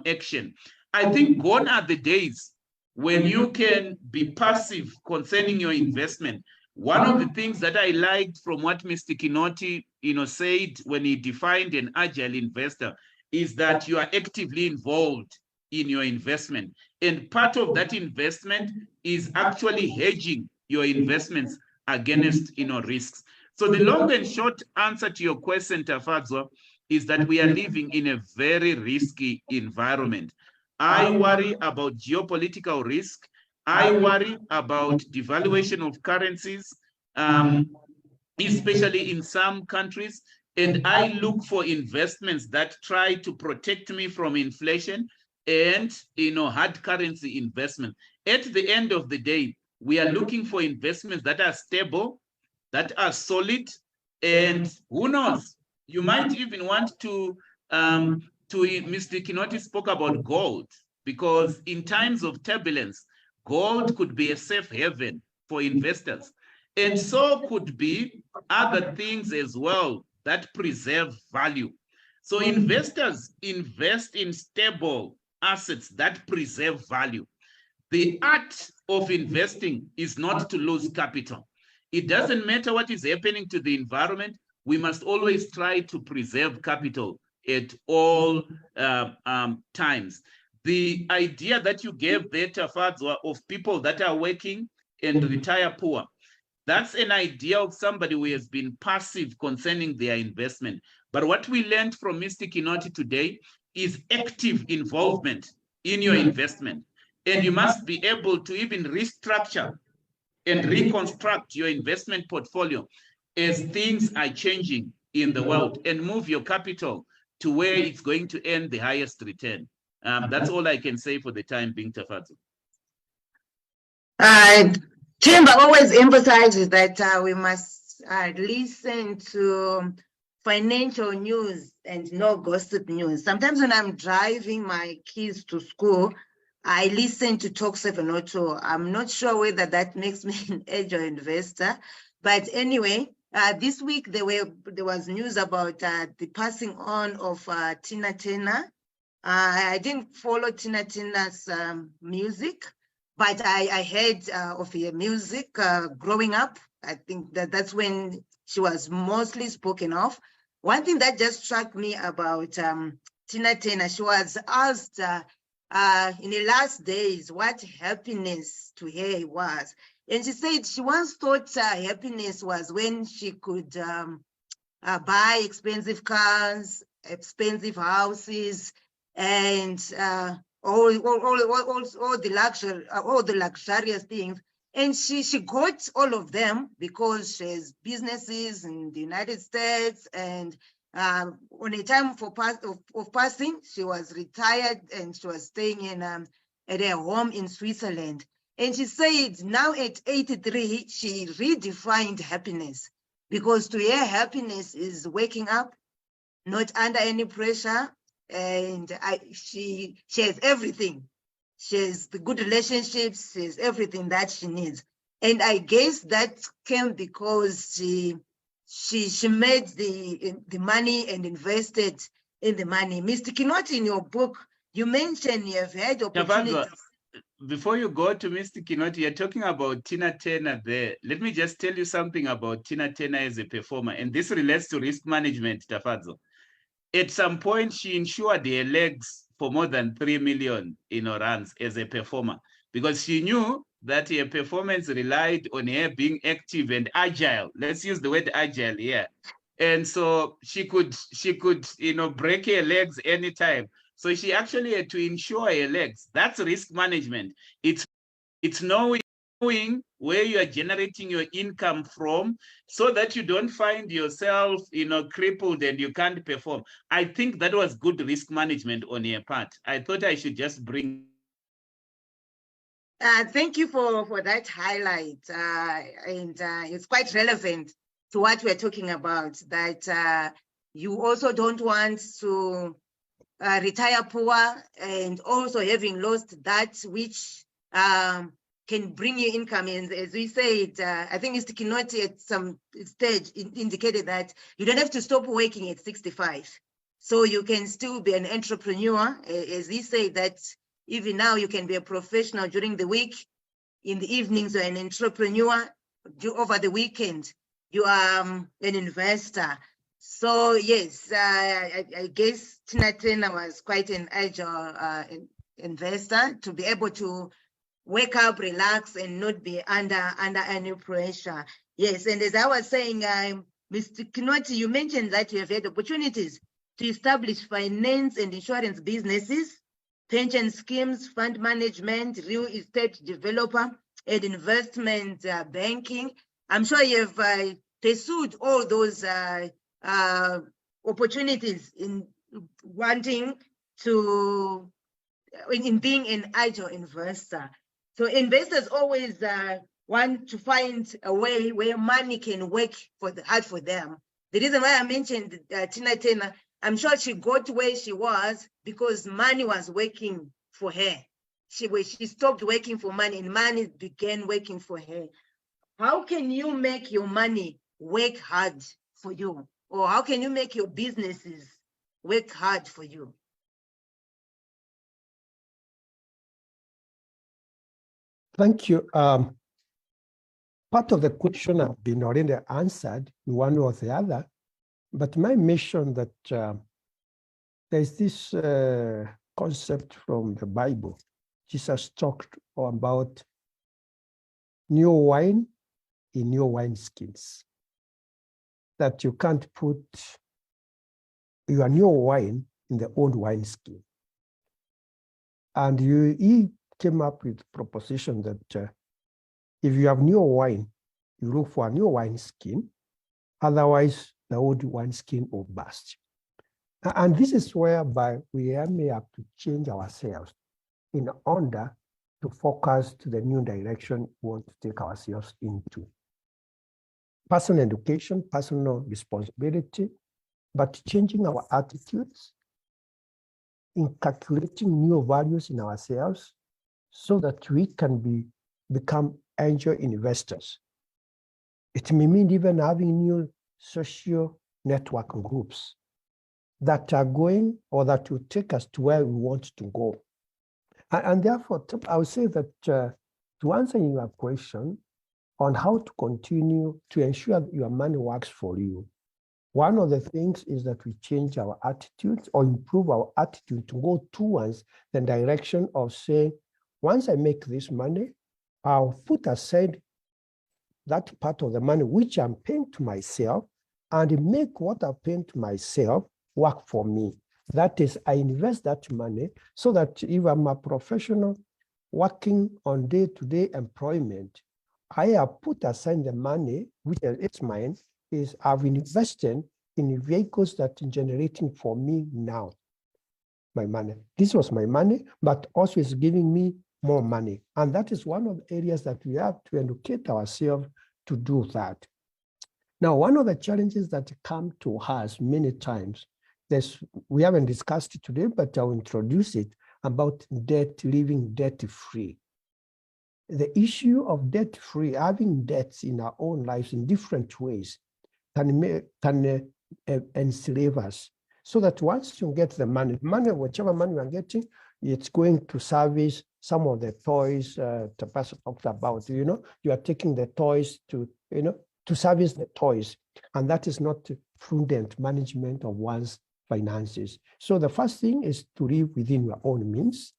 action. I think gone are the days when you can be passive concerning your investment. One of the things that I liked from what Mr. Kinoti, said when he defined an agile investor is that you are actively involved in your investment. And part of that investment is actually hedging your investments against, risks. So the long and short answer to your question, Tafadzwa, is that we are living in a very risky environment. I worry about geopolitical risk. I worry about devaluation of currencies. especially in some countries. And I look for investments that try to protect me from inflation and hard currency investment. At the end of the day, we are looking for investments that are stable, that are solid, and who knows, you might even want to Mr. Kinoti spoke about gold, because in times of turbulence, gold could be a safe haven for investors. And so could be other things as well that preserve value. So investors invest in stable assets that preserve value. The art of investing is not to lose capital. It doesn't matter what is happening to the environment. We must always try to preserve capital at all times. The idea that you gave there, Tafadzwa, of people that are working and retire poor, that's an idea of somebody who has been passive concerning their investment. But what we learned from Mr. Kinoti today is active involvement in your investment. And you must be able to even restructure and reconstruct your investment portfolio as things are changing in the world, and move your capital to where it's going to earn the highest return. That's all I can say for the time being, Tafadzwa. Themba always emphasizes that we must listen to financial news and no gossip news. Sometimes when I'm driving my kids to school, I listen to Talk 702. I'm not sure whether that makes me an Agile investor, but anyway, this week there was news about the passing on of Tina Turner. I didn't follow Tina Turner's music, but I heard of her music growing up. I think that's when she was mostly spoken of. One thing that just struck me about Tina Turner, she was asked in the last days what happiness to her was. And she said she once thought happiness was when she could buy expensive cars, expensive houses, and all the luxurious things. And she got all of them because she has businesses in the United States. And on a time of passing, she was retired and she was staying in at her home in Switzerland. And she said now at 83, she redefined happiness, because to her, happiness is waking up, not under any pressure. And she has everything. She has the good relationships, she has everything that she needs. And I guess that came because she made the money and invested in the money. Mr. Kinoti, in your book, you mentioned you have had opportunities. Before you go to Mr. Kinoti, you're talking about Tina Turner there. Let me just tell you something about Tina Turner as a performer. And this relates to risk management, Tafadzwa. At some point, she insured her legs for more than 3 million runs as a performer, because she knew that her performance relied on her being active and agile. Let's use the word agile here. And so she could break her legs anytime. So she actually had to insure her legs. That's risk management. It's knowing where you are generating your income from, so that you don't find yourself, crippled and you can't perform. I think that was good risk management on your part. I thought I should just bring. Thank you for that highlight. And it's quite relevant to what we're talking about, that you also don't want to retire poor, and also having lost that which can bring you income. And as we said, I think Mr. Kinoti at some stage indicated that you don't have to stop working at 65. So you can still be an entrepreneur. As he said, that even now you can be a professional during the week. In the evenings, you're an entrepreneur. Over the weekend, you are an investor. So yes, I guess Tina Turner was quite an agile investor, to be able to wake up, relax, and not be under any pressure. Yes, and as I was saying, Mr. Kinoti, you mentioned that you have had opportunities to establish finance and insurance businesses, pension schemes, fund management, real estate developer, and investment banking. I'm sure you have pursued all those opportunities in wanting to, in being an agile investor. So investors always want to find a way where money can work hard for them. The reason why I mentioned Tina Turner, I'm sure she got where she was because money was working for her. She stopped working for money and money began working for her. How can you make your money work hard for you? Or how can you make your businesses work hard for you? Thank you. Part of the question have been already answered in one or the other, but my mission that there's this concept from the Bible. Jesus talked about new wine in new wineskins, that you can't put your new wine in the old wineskin. And he came up with the proposition that if you have new wine, you look for a new wineskin, otherwise the old wineskin will burst. And this is whereby we may have to change ourselves in order to focus to the new direction we want to take ourselves into. Personal education, personal responsibility, but changing our attitudes, inculcating new values in ourselves so that we can become angel investors. It may mean even having new social network groups that are going or that will take us to where we want to go. And therefore, I would say that to answer your question on how to continue to ensure that your money works for you, one of the things is that we change our attitudes or improve our attitude to go towards the direction of saying, once I make this money, I'll put aside that part of the money which I'm paying to myself and make what I'm paying to myself work for me. That is, I invest that money so that if I'm a professional working on day-to-day employment, I have put aside the money, which is mine, is I've invested in vehicles that are generating for me now my money. This was my money, but also it's giving me more money. And that is one of the areas that we have to educate ourselves to do that. Now, one of the challenges that come to us many times, we haven't discussed it today, but I'll introduce it, about debt, living debt-free. The issue of debt-free, having debts in our own lives in different ways, can enslave us. So that once you get the money, whichever money you're getting, it's going to service some of the toys the person talked about. You are taking the toys to service the toys. And that is not prudent management of one's finances. So the first thing is to live within your own means.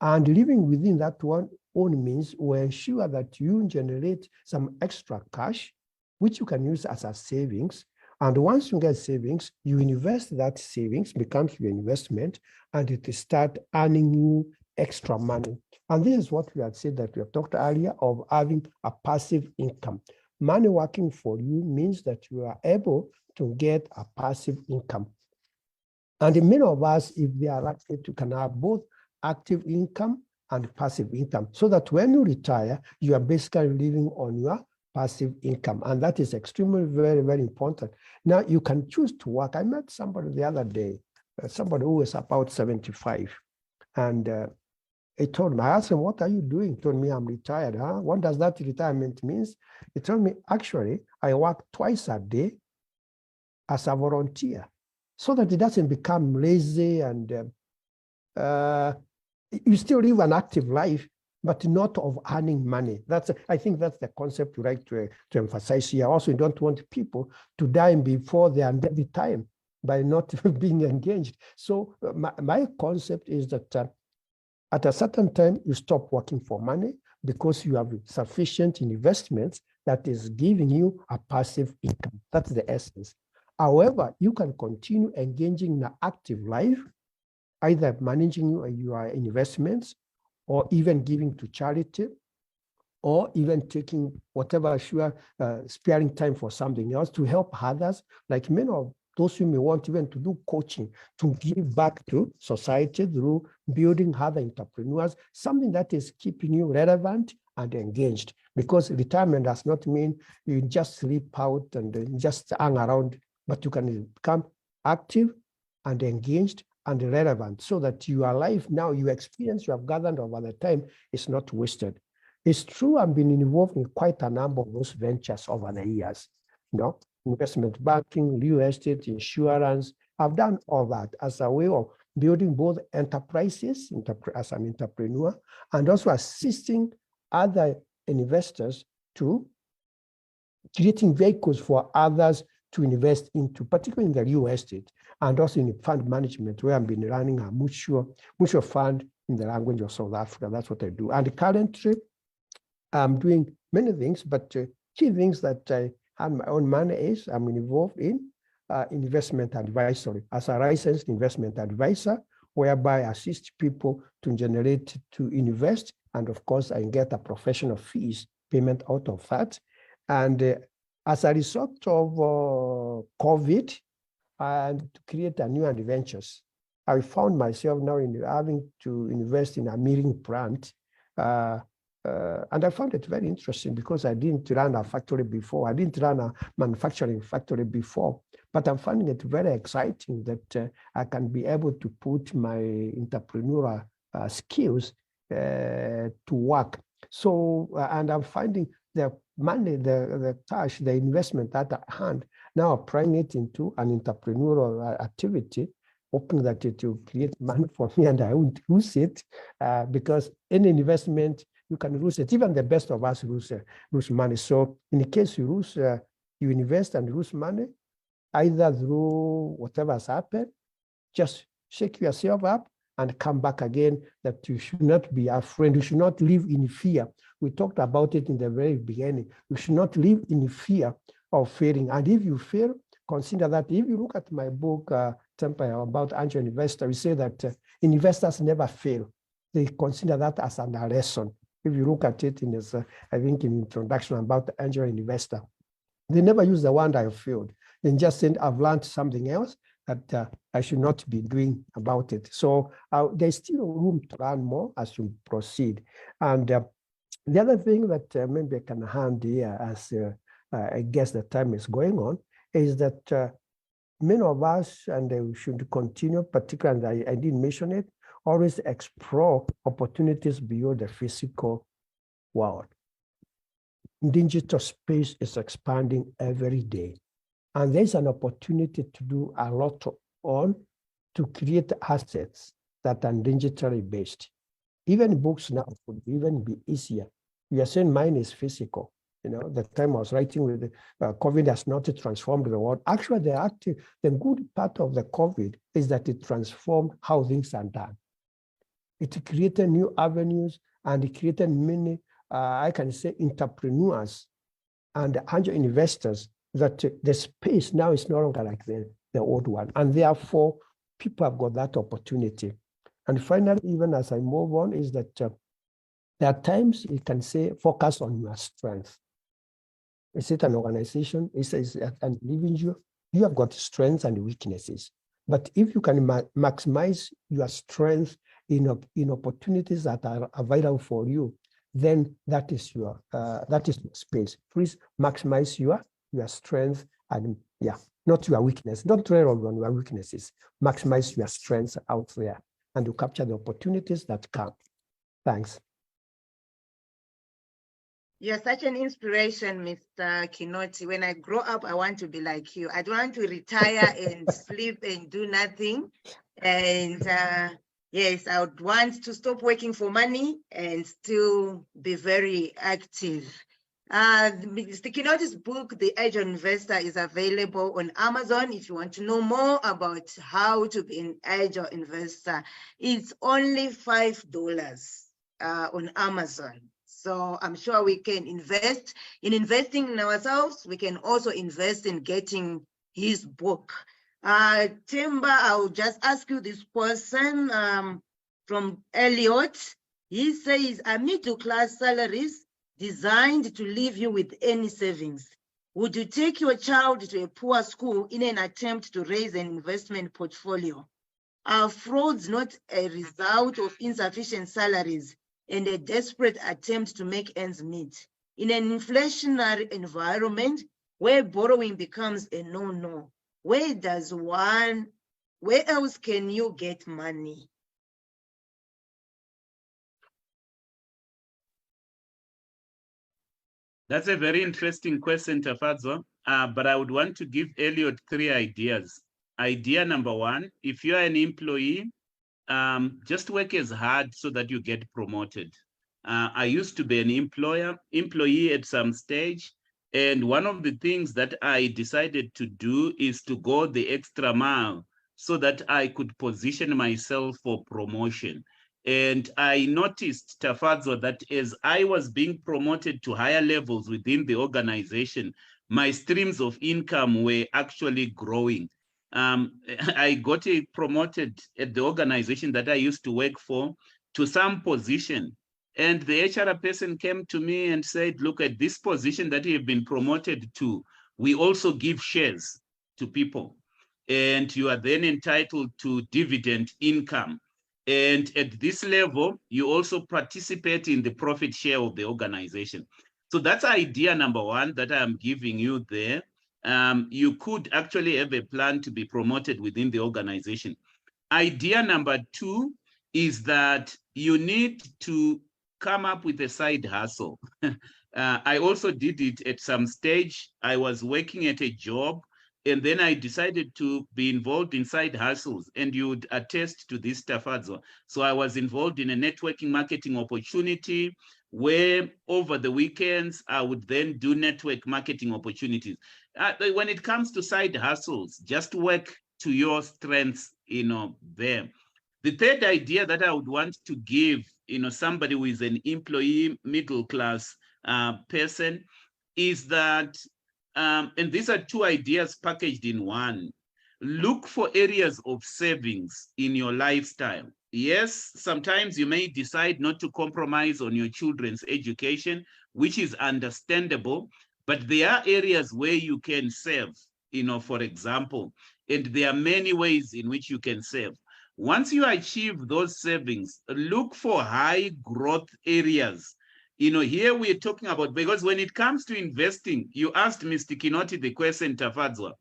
And living within that one own means will ensure that you generate some extra cash, which you can use as a savings. And once you get savings, you invest that savings, becomes your investment, and it start earning you extra money. And this is what we had said that we have talked earlier of having a passive income. Money working for you means that you are able to get a passive income. And many of us, if they are lucky, you can have both active income and passive income, so that when you retire, you are basically living on your passive income. And that is extremely, very, very important. Now, you can choose to work. I met somebody the other day, somebody who was about 75. And he told me, I asked him, what are you doing? He told me, I'm retired. Huh? What does that retirement mean? He told me, actually, I work twice a day as a volunteer, so that it doesn't become lazy and you still live an active life, but not of earning money. I think that's the concept we like to emphasize here. Also, you don't want people to die before they are ready time by not being engaged. So my concept is that at a certain time, you stop working for money because you have sufficient investments that is giving you a passive income. That's the essence. However, you can continue engaging in an active life, either managing your investments or even giving to charity or even taking whatever sparing time for something else to help others, like many of those who may want even to do coaching, to give back to society through building other entrepreneurs, something that is keeping you relevant and engaged. Because retirement does not mean you just sleep out and just hang around, but you can become active and engaged and relevant so that your life now, your experience you have gathered over the time is not wasted. It's true, I've been involved in quite a number of those ventures over the years, investment banking, real estate, insurance. I've done all that as a way of building both enterprises as an entrepreneur and also assisting other investors to creating vehicles for others to invest into, particularly in the real estate and also in fund management, where I've been running a mutual fund in the language of South Africa. That's what I do. And currently, I'm doing many things, but key things that I have my own money is I'm involved in investment advisory as a licensed investment advisor, whereby I assist people to invest. And of course, I get a professional fees payment out of that. And as a result of COVID, and to create a new adventures, I found myself now having to invest in a milling plant. And I found it very interesting because I didn't run a factory before. I didn't run a manufacturing factory before, but I'm finding it very exciting that I can be able to put my entrepreneurial skills to work. So, and I'm finding the money, the cash, the investment at hand, now applying it into an entrepreneurial activity, hoping that it will create money for me and I won't lose it because any investment, you can lose it. Even the best of us lose money. So in the case you invest and lose money, either through whatever has happened, just shake yourself up and come back again, that you should not be afraid. You should not live in fear. We talked about it in the very beginning. You should not live in fear of failing. And if you fail, consider that. If you look at my book, Themba, about Agile Investor, we say that investors never fail. They consider that as a lesson. If you look at it in this, I think in introduction about the Agile Investor, they never use the one I failed. They just said, I've learned something else that I should not be doing about it. So there's still room to learn more as you proceed. And the other thing that maybe I can hand here as I guess the time is going on is that many of us, and we should continue, particularly, I didn't mention it, always explore opportunities beyond the physical world. Digital space is expanding every day. And there's an opportunity to do a lot to create assets that are digitally based. Even books now would even be easier. You are saying mine is physical. The time I was writing with COVID has not transformed the world. Actually, the good part of the COVID is that it transformed how things are done. It created new avenues and it created many, I can say, entrepreneurs and angel investors that the space now is no longer like the old one. And therefore, people have got that opportunity. And finally, even as I move on, is that there are times you can say, focus on your strength. Is it an organization? Is it an individual? You have got strengths and weaknesses. But if you can maximize your strength in opportunities that are available for you, then that is your space. Please maximize your strength and not your weakness. Don't rely on your weaknesses. Maximize your strengths out there and you capture the opportunities that come. Thanks. You're such an inspiration, Mr. Kinoti. When I grow up, I want to be like you. I don't want to retire and sleep and do nothing. And yes, I would want to stop working for money and still be very active. Mr. Kinoti's book, The Agile Investor, is available on Amazon. If you want to know more about how to be an Agile Investor, it's only $5 on Amazon. So I'm sure we can invest in investing in ourselves. We can also invest in getting his book. Themba, I'll just ask you this question from Elliot. He says, middle class salaries designed to leave you with any savings? Would you take your child to a poor school in an attempt to raise an investment portfolio? Are frauds not a result of insufficient salaries and a desperate attempt to make ends meet? In an inflationary environment where borrowing becomes a no-no, where else can you get money? That's a very interesting question, Tafadzo, but I would want to give Elliot 3 ideas. Idea number 1, if you are an employee, just work as hard so that you get promoted. I used to be an employee at some stage, and one of the things that I decided to do is to go the extra mile so that I could position myself for promotion. And I noticed, Tafadzo, that as I was being promoted to higher levels within the organization, my streams of income were actually growing. I got promoted at the organization that I used to work for to some position. And the HR person came to me and said, look, at this position that you've been promoted to, we also give shares to people. And you are then entitled to dividend income. And at this level, you also participate in the profit share of the organization. So that's idea number 1 that I'm giving you there. You could actually have a plan to be promoted within the organization. Idea number 2 is that you need to come up with a side hustle. I also did it at some stage. I was working at a job, and then I decided to be involved in side hustles, and you would attest to this, Tafadzo. So I was involved in a networking marketing opportunity where over the weekends, I would then do network marketing opportunities. When it comes to side hustles, just work to your strengths, there. The third idea that I would want to give, somebody who is an employee, middle class person, is that, and these are 2 ideas packaged in one. Look for areas of savings in your lifestyle. Yes, sometimes you may decide not to compromise on your children's education, which is understandable, but there are areas where you can save, for example, and there are many ways in which you can save. Once you achieve those savings, look for high growth areas. Here we're talking about, because when it comes to investing, you asked Mr. Kinoti the question, Tafadzo,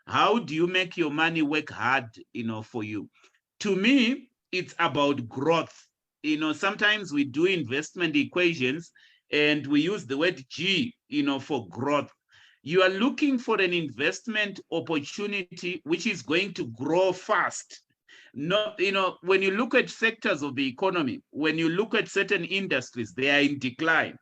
how do you make your money work hard, for you? To me, it's about growth. Sometimes we do investment equations and we use the word G, for growth. You are looking for an investment opportunity which is going to grow fast. No, when you look at sectors of the economy, when you look at certain industries, they are in decline.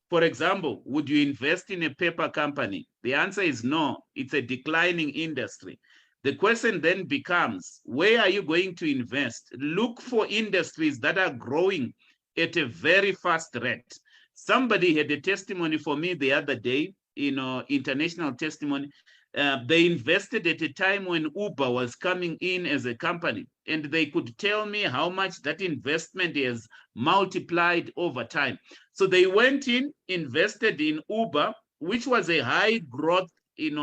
For example, would you invest in a paper company? The answer is no, it's a declining industry. The question then becomes, where are you going to invest? Look for industries that are growing at a very fast rate. Somebody had a testimony for me the other day, international testimony. They invested at a time when Uber was coming in as a company, and they could tell me how much that investment has multiplied over time. So they went in, invested in Uber, which was a high growth,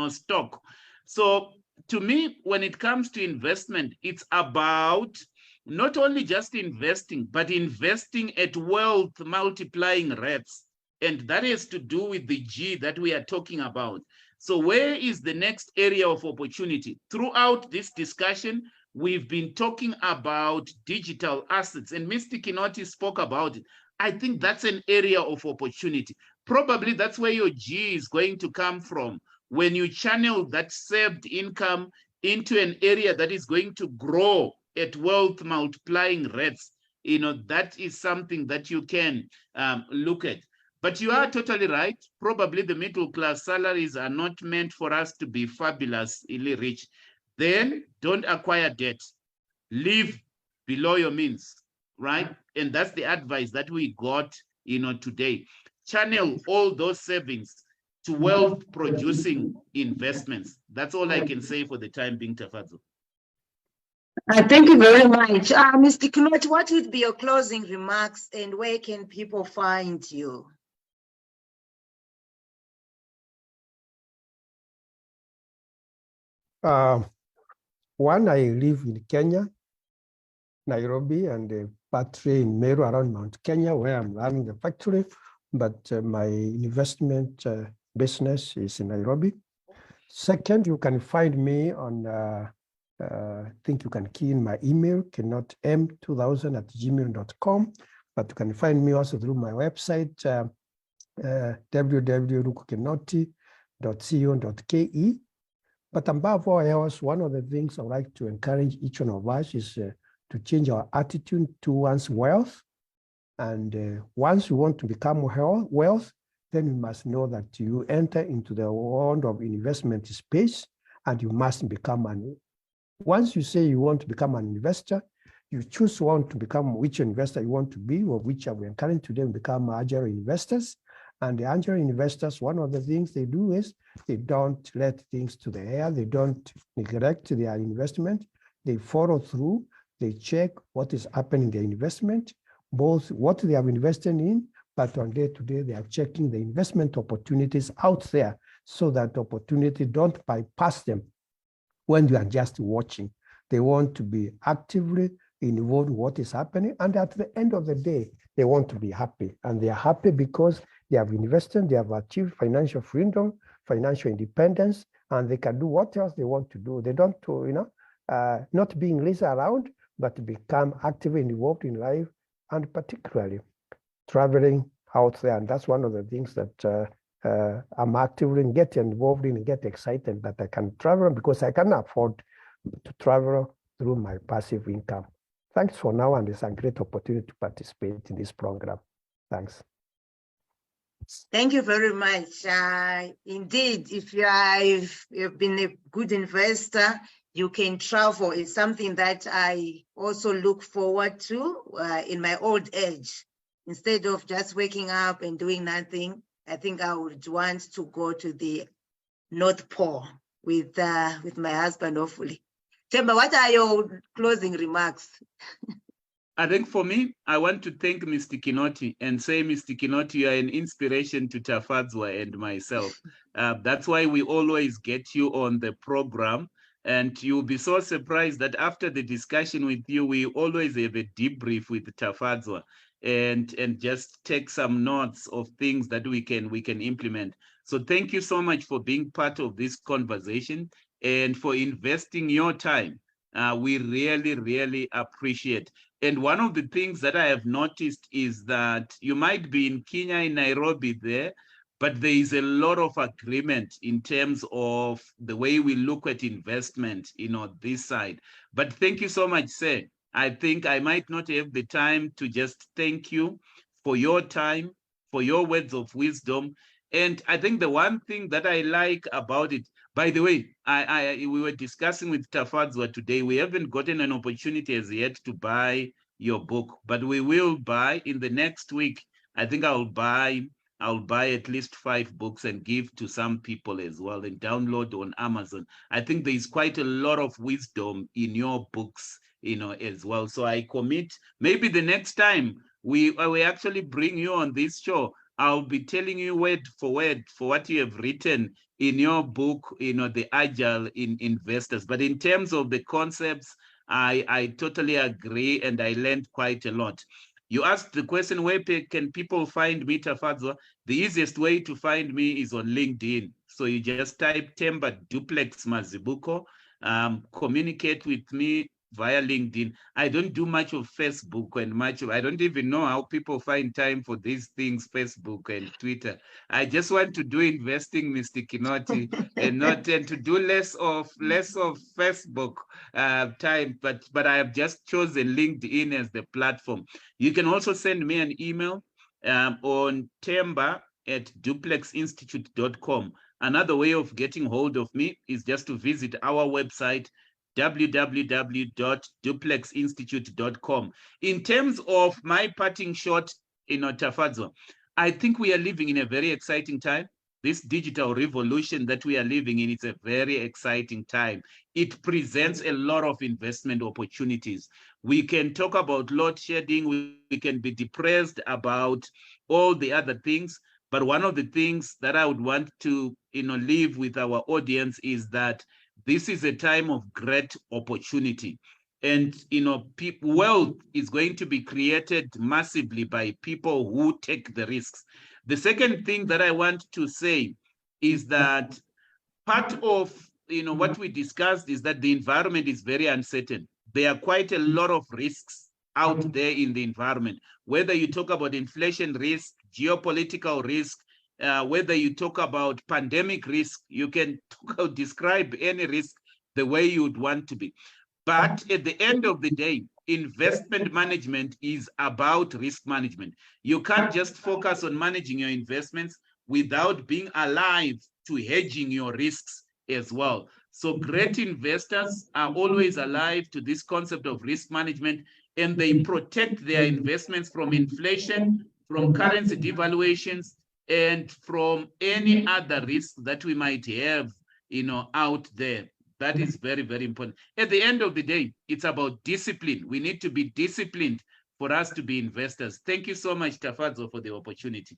stock. So to me, when it comes to investment, it's about not only just investing, but investing at wealth multiplying rates. And that has to do with the G that we are talking about. So where is the next area of opportunity? Throughout this discussion, we've been talking about digital assets, and Mr. Kinoti spoke about it. I think that's an area of opportunity. Probably that's where your G is going to come from. When you channel that saved income into an area that is going to grow at wealth multiplying rates, that is something that you can look at. But you are totally right. Probably the middle class salaries are not meant for us to be fabulously rich. Then don't acquire debt. Live below your means, right? And that's the advice that we got, today. Channel all those savings to wealth producing investments. That's all I can say for the time being, Tafadzo. Thank you very much. Mr. Kinoti, what would be your closing remarks and where can people find you? One, I live in Kenya, Nairobi, and a factory in Meru around Mount Kenya, where I'm running the factory. But my investment business is in Nairobi. Second, you can find me on, I think you can key in my email, kinotm2000@gmail.com. But you can find me also through my website, www.lukekinoti.co.ke. But above all else, one of the things I would like to encourage each one of us is to change our attitude towards wealth. And once you want to become wealth, then you must know that you enter into the world of investment space, and you must become once you say you want to become an investor, you choose which investor you want to be, or which we encourage today become Agile investors. And the Agile investors, one of the things they do is they don't let things to the air. They don't neglect their investment. They follow through. They check what is happening in the investment, both what they have invested in, but on day to day, they are checking the investment opportunities out there so that opportunity don't bypass them when you are just watching. They want to be actively involved in what is happening. And at the end of the day, they want to be happy. And they are happy because they have invested, they have achieved financial freedom, financial independence, and they can do what else they want to do. They don't, not being lazy around, but become actively involved in life, and particularly traveling out there. And that's one of the things that I'm actively get involved in and get excited that I can travel, because I can afford to travel through my passive income. Thanks for now, and it's a great opportunity to participate in this program. Thanks. Thank you very much. Indeed, if you've been a good investor, you can travel. It's something that I also look forward to in my old age. Instead of just waking up and doing nothing, I think I would want to go to the North Pole with my husband, hopefully. Themba, what are your closing remarks? I think for me, I want to thank Mr. Kinoti and say, Mr. Kinoti, you are an inspiration to Tafadzwa and myself. That's why we always get you on the program. And you'll be so surprised that after the discussion with you, we always have a debrief with Tafadzwa and just take some notes of things that we can implement. So thank you so much for being part of this conversation and for investing your time. We really, really appreciate. And one of the things that I have noticed is that you might be in Kenya, in Nairobi there, but there is a lot of agreement in terms of the way we look at investment, this side. But thank you so much, sir. I think I might not have the time to just thank you for your time, for your words of wisdom. And I think the one thing that I like about it, by the way, we were discussing with Tafadzwa today. We haven't gotten an opportunity as yet to buy your book, but we will buy in the next week. I think I'll buy at least 5 books and give to some people as well and download on Amazon. I think there is quite a lot of wisdom in your books, as well. So I commit, maybe the next time we actually bring you on this show, I'll be telling you word for what you have written in your book, the Agile Investors. But in terms of the concepts, I totally agree, and I learned quite a lot. You asked the question, where can people find me, Tafadzwa? The easiest way to find me is on LinkedIn. So you just type Themba Mazibuko, communicate with me via LinkedIn. I don't do much of Facebook and I don't even know how people find time for these things, Facebook and Twitter. I just want to do investing, Mr. Kinoti, and to do less of Facebook time, but I have just chosen LinkedIn as the platform. You can also send me an email on themba@duplexinstitute.com. Another way of getting hold of me is just to visit our website, www.duplexinstitute.com. In terms of my parting shot, Tafadzwa, I think we are living in a very exciting time. This digital revolution that we are living in, it's a very exciting time. It presents a lot of investment opportunities. We can talk about load shedding. We can be depressed about all the other things. But one of the things that I would want to leave with our audience is that this is a time of great opportunity. And, you know, wealth is going to be created massively by people who take the risks. The second thing that I want to say is that part of, you know, what we discussed is that the environment is very uncertain. There are quite a lot of risks out there in the environment, whether you talk about inflation risk, geopolitical risk, whether you talk about pandemic risk, you can describe any risk the way you would want to be. But at the end of the day, investment management is about risk management. You can't just focus on managing your investments without being alive to hedging your risks as well. So great investors are always alive to this concept of risk management, and they protect their investments from inflation, from currency devaluations, and from any other risk that we might have, you know, out there. That is very, very important. At the end of the day, it's about discipline. We need to be disciplined for us to be investors. Thank you so much, Tafadzo, for the opportunity.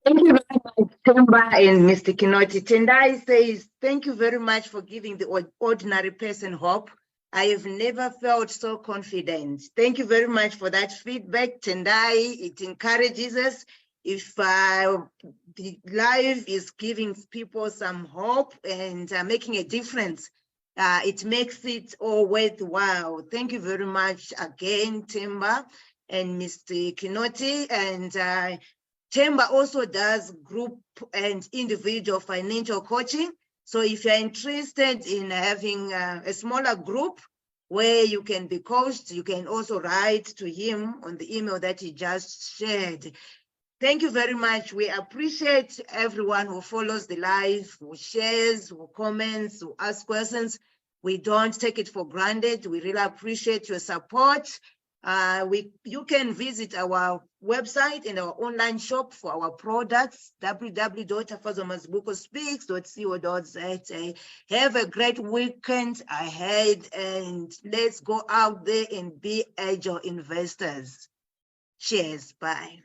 Thank you very much, Themba and Mr. Kinoti. Tendai says, thank you very much for giving the ordinary person hope. I have never felt so confident. Thank you very much for that feedback, Tendai. It encourages us. If the live is giving people some hope and making a difference, it makes it all worthwhile. Thank you very much again, Themba and Mr. Kinoti. And Themba also does group and individual financial coaching. So if you're interested in having a smaller group where you can be coached, you can also write to him on the email that he just shared. Thank you very much. We appreciate everyone who follows the live, who shares, who comments, who asks questions. We don't take it for granted. We really appreciate your support. You can visit our website and our online shop for our products, www.tafazomazibukospeaks.co.za. Have a great weekend ahead, and let's go out there and be agile investors. Cheers. Bye.